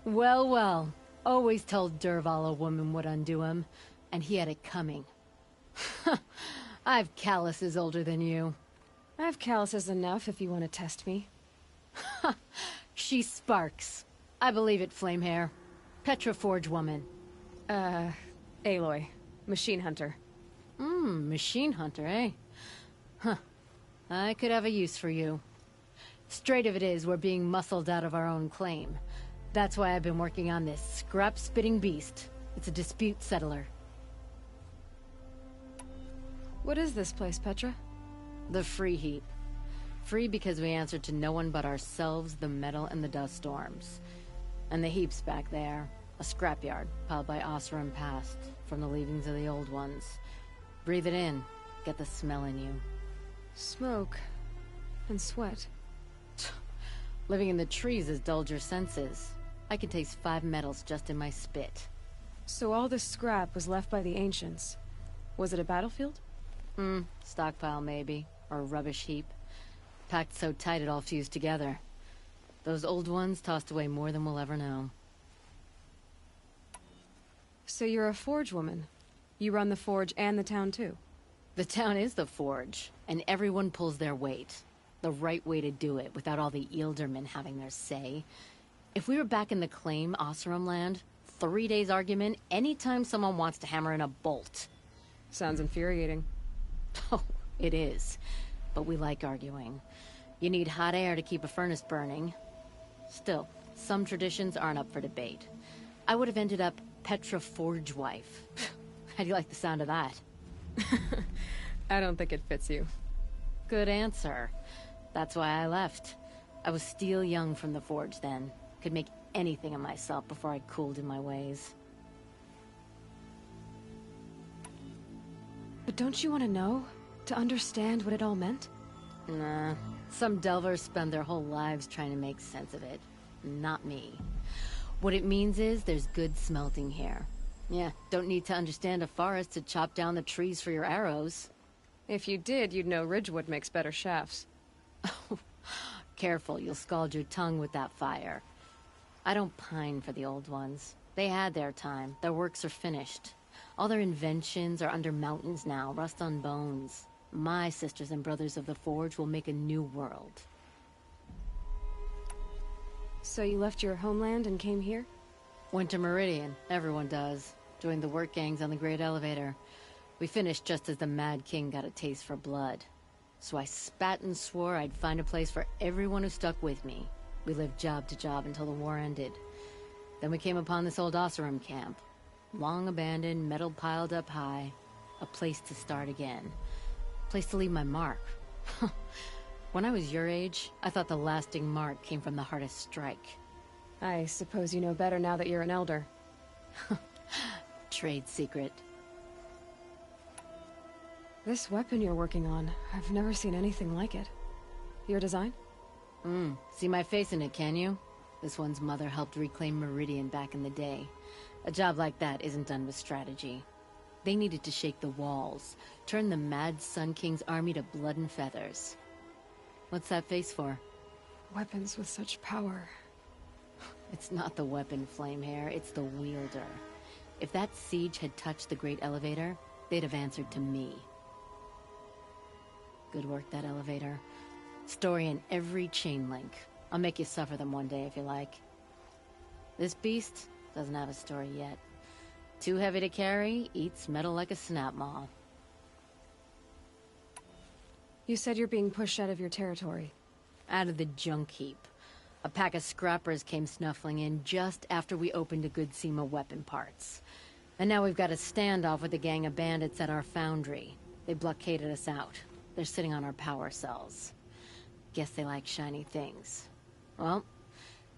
Well, well. Always told Dervahl a woman would undo him, and he had it coming. I've calluses older than you. I have calluses enough if you want to test me. She sparks. I believe it, Flamehair. Petra Forge woman. Aloy. Machine hunter. Machine hunter, eh? Huh. I could have a use for you. Straight of it is, we're being muscled out of our own claim. That's why I've been working on this scrap-spitting beast. It's a dispute settler. What is this place, Petra? The Free Heap. Free because we answer to no one but ourselves, the metal, and the dust storms. And the heap's back there. A scrapyard, piled by Oseram past, from the leavings of the old ones. Breathe it in. Get the smell in you. Smoke. And sweat. Living in the trees has dulled your senses. I can taste 5 metals just in my spit. So all this scrap was left by the ancients. Was it a battlefield? Stockpile maybe. Or a rubbish heap. Packed so tight it all fused together. Those old ones tossed away more than we'll ever know. So you're a forge woman. You run the forge and the town too? The town is the forge, and everyone pulls their weight. The right way to do it, without all the Eildermen having their say. If we were back in the claim, Oseram land, 3 days argument anytime someone wants to hammer in a bolt. Sounds infuriating. Oh, it is. But we like arguing. You need hot air to keep a furnace burning. Still, some traditions aren't up for debate. I would have ended up Petra Forge wife. How do you like the sound of that? I don't think it fits you. Good answer. That's why I left. I was steel young from the forge then. Could make anything of myself before I cooled in my ways. But don't you want to know? To understand what it all meant? Nah. Some delvers spend their whole lives trying to make sense of it. Not me. What it means is there's good smelting here. Yeah, don't need to understand a forest to chop down the trees for your arrows. If you did, you'd know Ridgewood makes better shafts. Careful, you'll scald your tongue with that fire. I don't pine for the old ones. They had their time. Their works are finished. All their inventions are under mountains now, rust on bones. My sisters and brothers of the Forge will make a new world. So you left your homeland and came here? Went to Meridian. Everyone does. Joined the work gangs on the Great Elevator. We finished just as the Mad King got a taste for blood. So I spat and swore I'd find a place for everyone who stuck with me. We lived job to job until the war ended. Then we came upon this old Oseram camp. Long abandoned, metal piled up high. A place to start again. A place to leave my mark. When I was your age, I thought the lasting mark came from the hardest strike. I suppose you know better now that you're an elder. Trade secret. This weapon you're working on, I've never seen anything like it. Your design? See my face in it, can you? This one's mother helped reclaim Meridian back in the day. A job like that isn't done with strategy. They needed to shake the walls, turn the Mad Sun King's army to blood and feathers. What's that face for? Weapons with such power. It's not the weapon, Flamehair, it's the wielder. If that siege had touched the Great Elevator, they'd have answered to me. Good work, that elevator. Story in every chain link. I'll make you suffer them one day if you like. This beast doesn't have a story yet. Too heavy to carry, eats metal like a snap maw. You said you're being pushed out of your territory. Out of the junk heap. A pack of scrappers came snuffling in just after we opened a good seam of weapon parts. And now we've got a standoff with a gang of bandits at our foundry. They blockaded us out. They're sitting on our power cells. Guess they like shiny things. Well,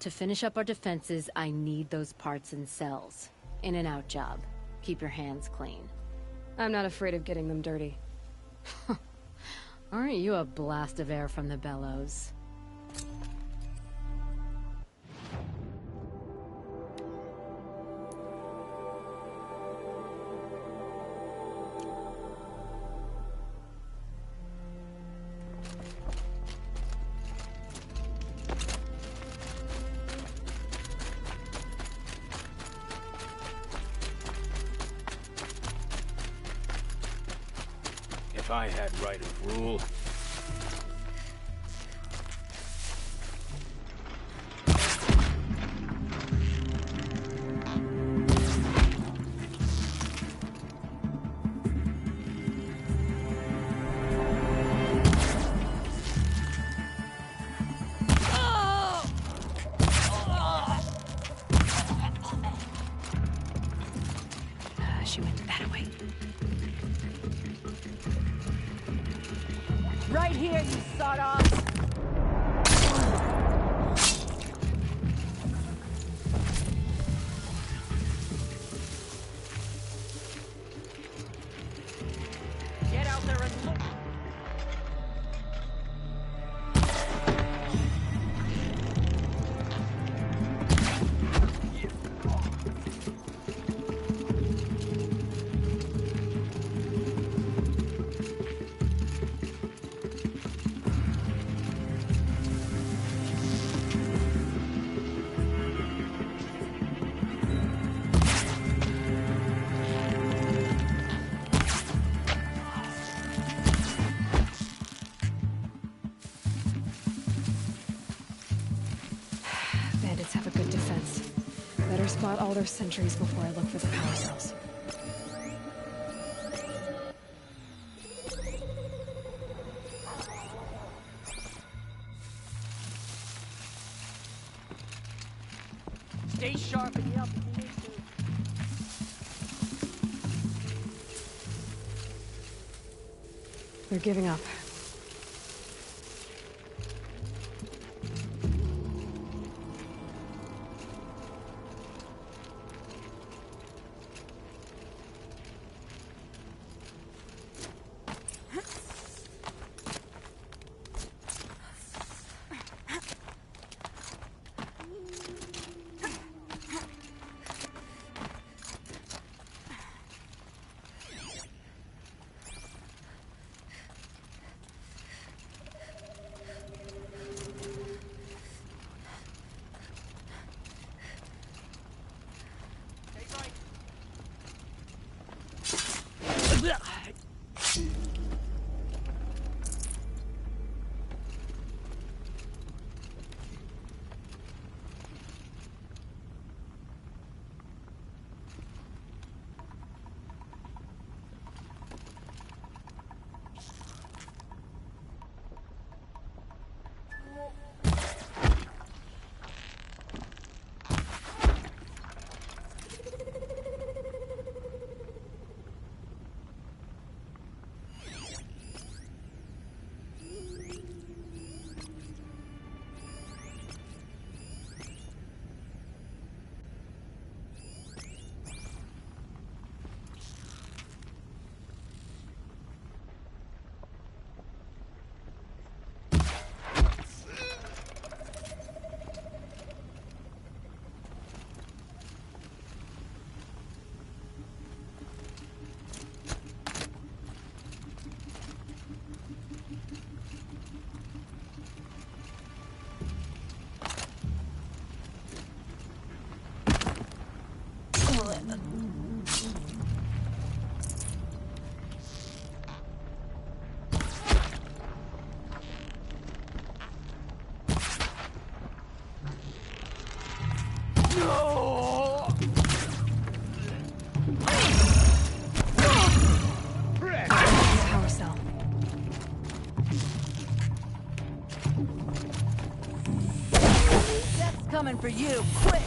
to finish up our defenses, I need those parts and cells. In and out job. Keep your hands clean. I'm not afraid of getting them dirty. Aren't you a blast of air from the bellows? If I had right of rule. She went that way. Right here, you sawed-offs! Get out there and look! Bandits have a good defense. Better spot all their sentries before I look for the power cells. Stay sharp and yell if you need to. They're giving up. Power cell. Death's coming for you, quick!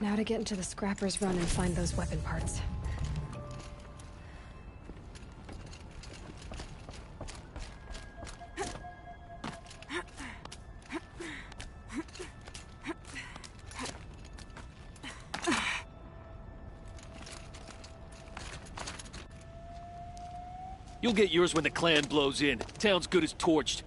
Now to get into the Scrapper's Run and find those weapon parts. You'll get yours when the clan blows in. Town's good as torched.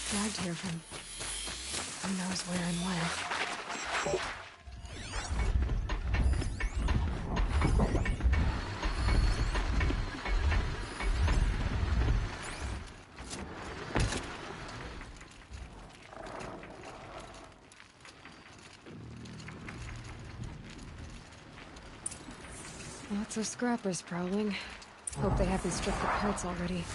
Dragged here from who knows where and when. Lots of scrappers prowling. Hope they haven't stripped the parts already.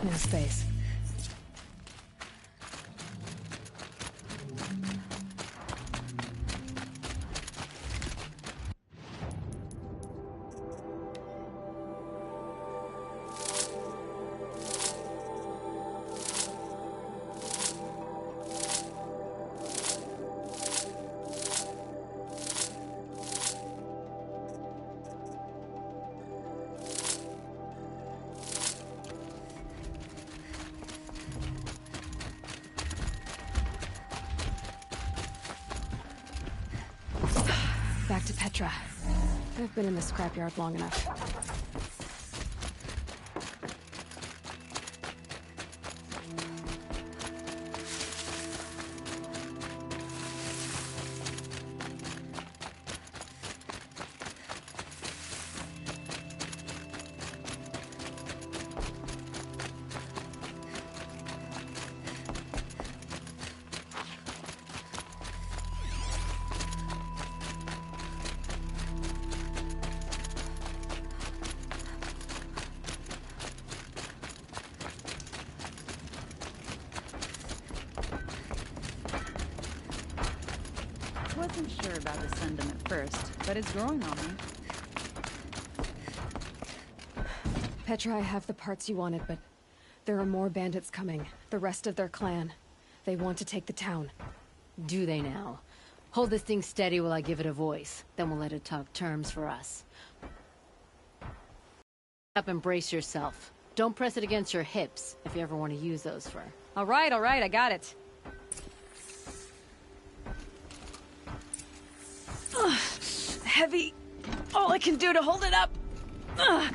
No space. back to Petra. I've been in the scrapyard long enough. Wasn't sure about the sentiment at first, but it's growing on me. Petra, I have the parts you wanted, but there are more bandits coming. The rest of their clan. They want to take the town. Do they now? Hold this thing steady while I give it a voice. Then we'll let it talk terms for us. Up and brace yourself. Don't press it against your hips if you ever want to use those for... All right, I got it. Heavy. All I can do to hold it up. Come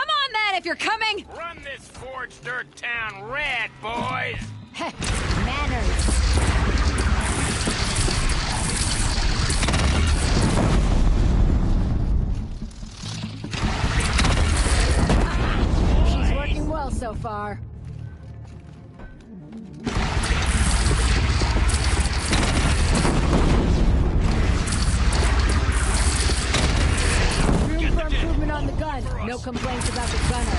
on, then, if you're coming! Run this forged dirt town red, boys! Hey, manners! She's working well so far. Improvement on the gun. No complaints about the gunner.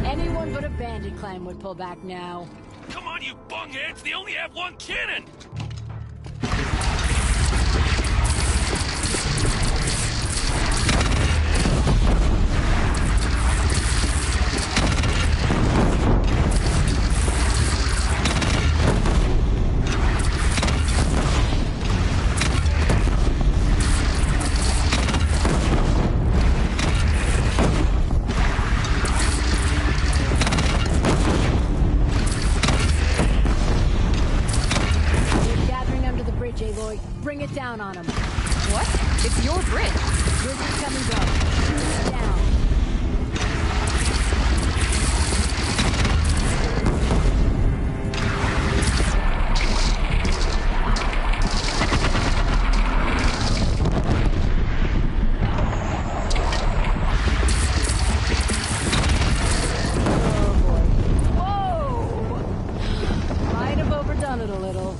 Anyone but a bandit clan would pull back now. Come on, you bungheads! They only have one cannon! Bring it down on him. What? It's your bridge. Bridge is come and go. Shoot it down. Oh boy. Whoa! Might have overdone it a little.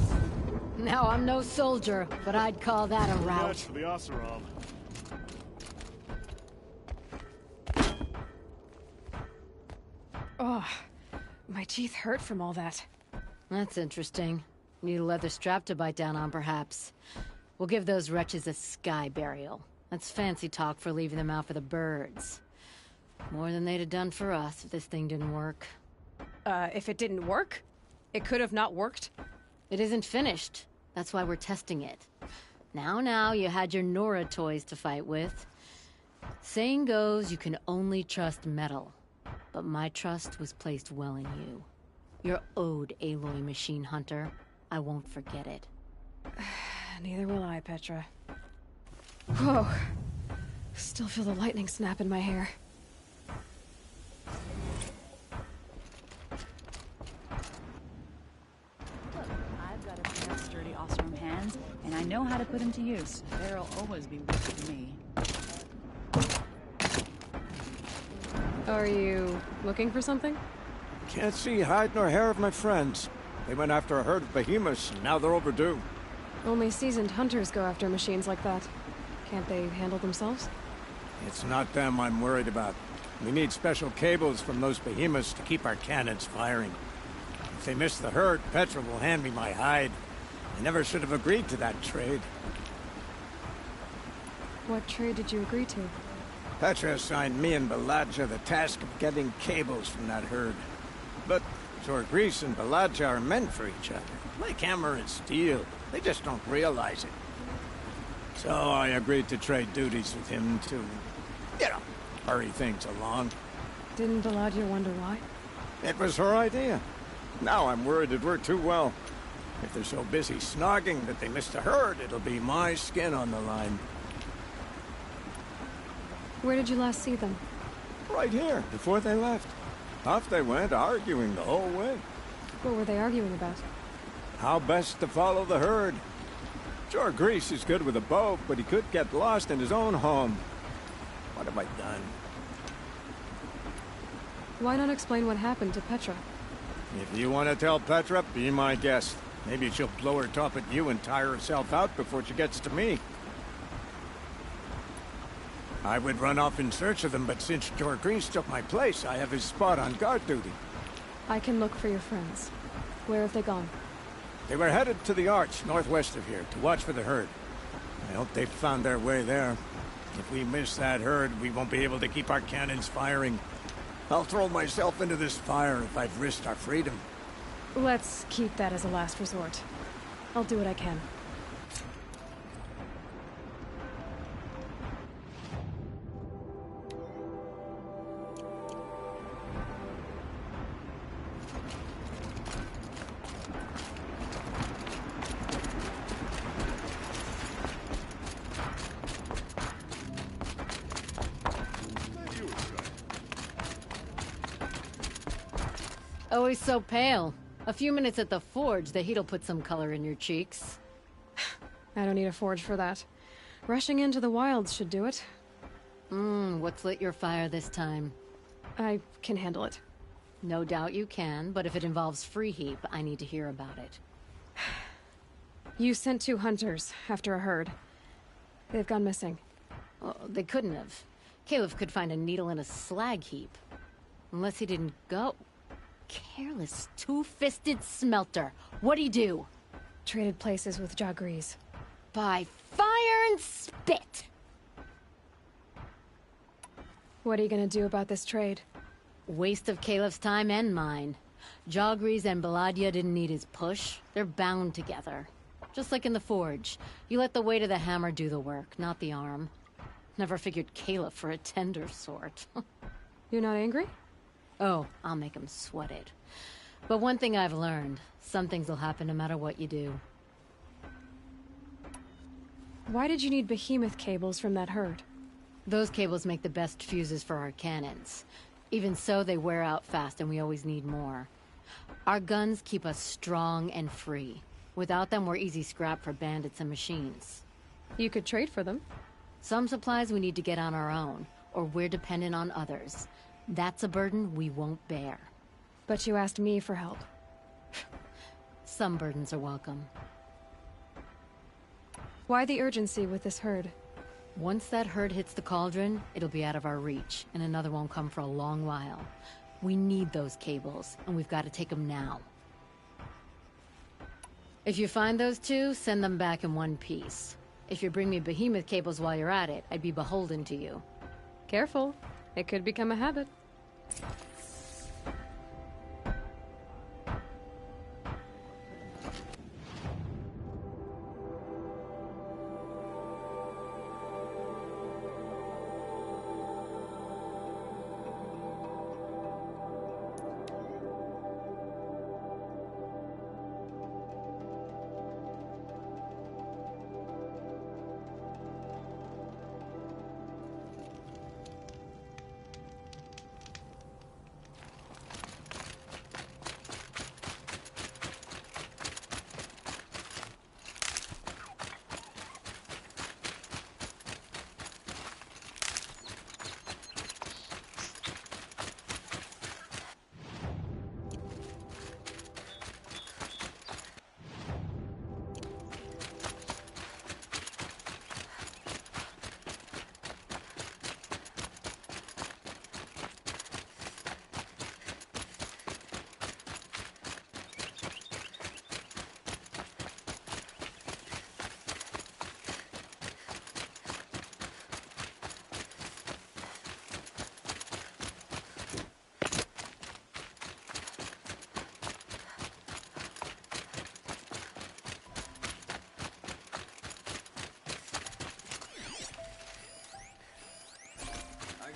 Now, I'm no soldier, but I'd call that a rout. Much for the Oseram. Oh, my teeth hurt from all that. That's interesting. Need a leather strap to bite down on, perhaps. We'll give those wretches a sky burial. That's fancy talk for leaving them out for the birds. More than they'd have done for us if this thing didn't work. If it didn't work? It could have not worked? It isn't finished. That's why we're testing it. Now, you had your Nora toys to fight with. Saying goes, you can only trust metal. But my trust was placed well in you. You're owed, Aloy Machine Hunter. I won't forget it. Neither will I, Petra. Whoa. Still feel the lightning snap in my hair. Hands, and I know how to put them to use. There'll always be work for me. Are you looking for something? Can't see hide nor hair of my friends. They went after a herd of behemoths, and now they're overdue. Only seasoned hunters go after machines like that. Can't they handle themselves? It's not them I'm worried about. We need special cables from those behemoths to keep our cannons firing. If they miss the herd, Petra will hand me my hide. I never should have agreed to that trade. What trade did you agree to? Petra assigned me and Baladja the task of getting cables from that herd. But Jorgris and Baladja are meant for each other. Like hammer and steel. They just don't realize it. So I agreed to trade duties with him to, you know, hurry things along. Didn't Baladja wonder why? It was her idea. Now I'm worried it worked too well. If they're so busy snogging that they missed the herd, it'll be my skin on the line. Where did you last see them? Right here, before they left. Off they went, arguing the whole way. What were they arguing about? How best to follow the herd. Jorgris is good with a bow, but he could get lost in his own home. What have I done? Why not explain what happened to Petra? If you want to tell Petra, be my guest. Maybe she'll blow her top at you and tire herself out before she gets to me. I would run off in search of them, but since Jorgris took my place, I have his spot on guard duty. I can look for your friends. Where have they gone? They were headed to the Arch, northwest of here, to watch for the herd. I hope they found their way there. If we miss that herd, we won't be able to keep our cannons firing. I'll throw myself into this fire if I've risked our freedom. Let's keep that as a last resort. I'll do what I can. Always so pale. A few minutes at the forge, the heat'll put some color in your cheeks. I don't need a forge for that. Rushing into the wilds should do it. What's lit your fire this time? I can handle it. No doubt you can, but if it involves Free Heap, I need to hear about it. You sent 2 hunters after a herd. They've gone missing. Oh, they couldn't have. Caleb could find a needle in a slag heap. Unless he didn't go. Careless, two-fisted smelter. What'd he do? Traded places with Jorgris. By fire and spit! What are you gonna do about this trade? Waste of Caleb's time and mine. Jorgris and Baladja didn't need his push. They're bound together. Just like in the forge. You let the weight of the hammer do the work, not the arm. Never figured Caleb for a tender sort. You're not angry? Oh, I'll make him sweat it. But one thing I've learned, some things will happen no matter what you do. Why did you need behemoth cables from that herd? Those cables make the best fuses for our cannons. Even so, they wear out fast and we always need more. Our guns keep us strong and free. Without them, we're easy scrap for bandits and machines. You could trade for them. Some supplies we need to get on our own, or we're dependent on others. That's a burden we won't bear. But you asked me for help. Some burdens are welcome. Why the urgency with this herd? Once that herd hits the cauldron, it'll be out of our reach, and another won't come for a long while. We need those cables, and we've got to take them now. If you find those 2, send them back in one piece. If you bring me behemoth cables while you're at it, I'd be beholden to you. Careful. It could become a habit.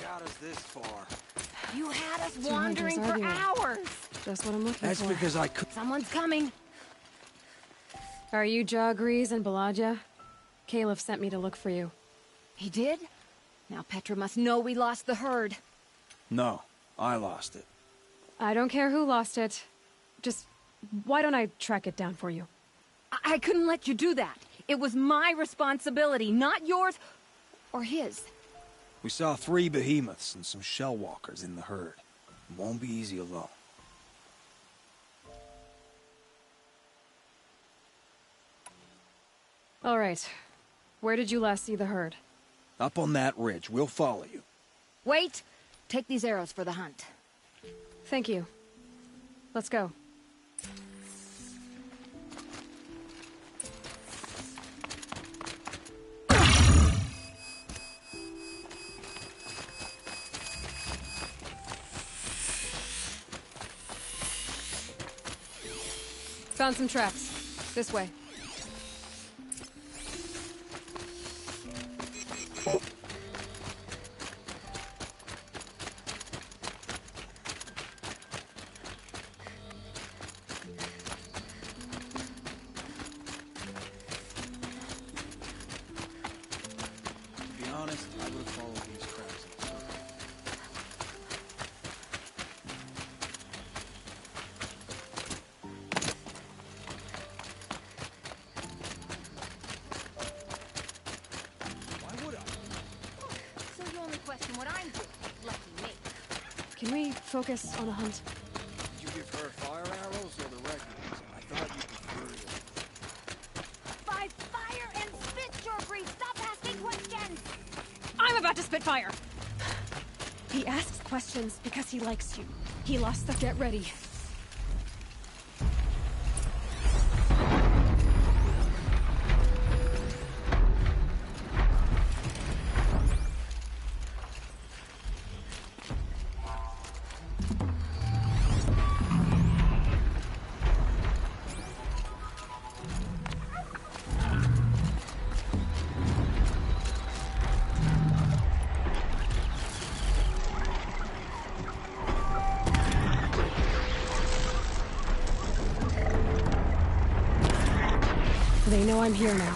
got us this far? You had us Two wandering hunters for arguing. hours. Just what I'm looking That's for. because I could. Someone's coming. Are you Jaw Grease and Balaja? Caliph sent me to look for you. He did? Now Petra must know we lost the herd. No, I lost it. I don't care who lost it. Just, why don't I track it down for you? I couldn't let you do that. It was my responsibility, not yours or his. We saw 3 behemoths and some shell walkers in the herd. It won't be easy alone. All right. Where did you last see the herd? Up on that ridge. We'll follow you. Wait! Take these arrows for the hunt. Thank you. Let's go. Found some traps. This way. To be honest, I would have followed these traps in a circle. Why would I? So you only question what I'm doing. Lucky me. Can we focus on the hunt? Did you give her fire arrows or the regulars? I thought you preferred it. By fire and spit, Jorgri! Stop asking questions! I'm about to spit fire! He asks questions because he likes you. He lost the get ready. They know I'm here now.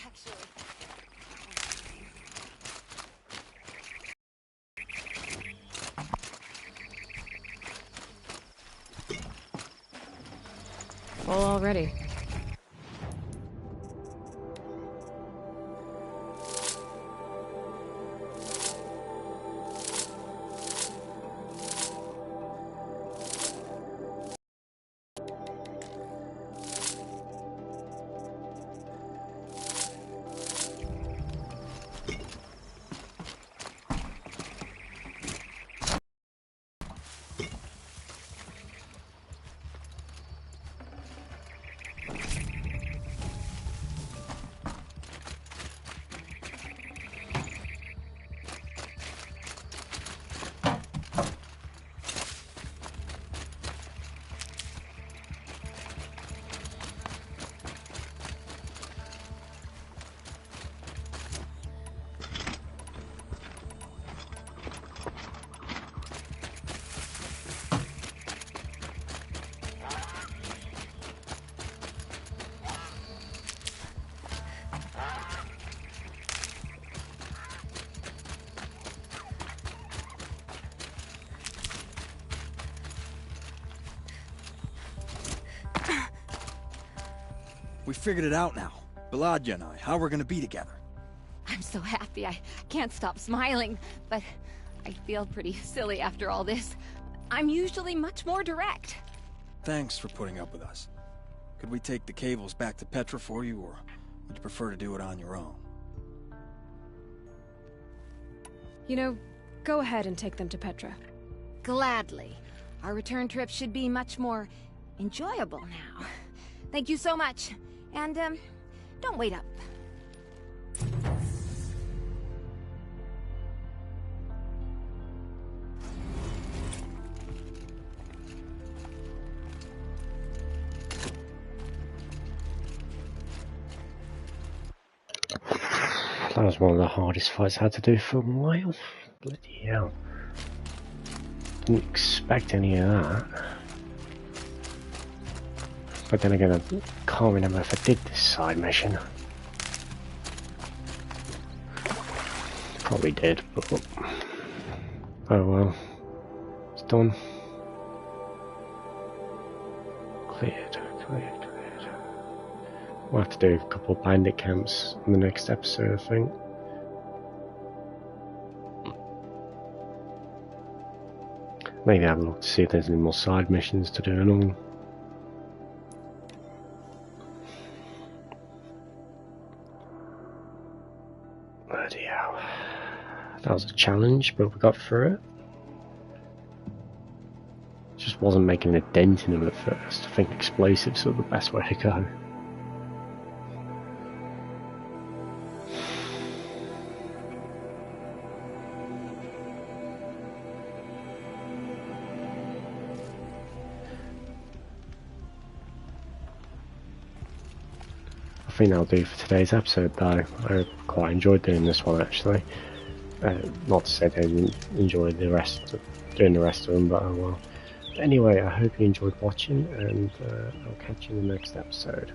actually. Full already. We figured it out now. Baladja and I, how we're gonna be together. I'm so happy. I can't stop smiling, but I feel pretty silly after all this. I'm usually much more direct. Thanks for putting up with us. Could we take the cables back to Petra for you, or would you prefer to do it on your own? You know, go ahead and take them to Petra. Gladly. Our return trip should be much more enjoyable now. Thank you so much. And, don't wait up. That was one of the hardest fights I had to do for a while. Bloody hell. Didn't expect any of that. But then again, I can't remember if I did this side mission. Probably did, but oh well. It's done. Cleared. We'll have to do a couple of bandit camps in the next episode, I think. Maybe have a look to see if there's any more side missions to do and all. Bloody hell. That was a challenge, but we got through it. Just wasn't making a dent in them at first. I think explosives are the best way to go. I think that'll do for today's episode though. I quite enjoyed doing this one actually. Not to say I didn't enjoy doing the rest of them, but oh well. Anyway, I hope you enjoyed watching, and I'll catch you in the next episode.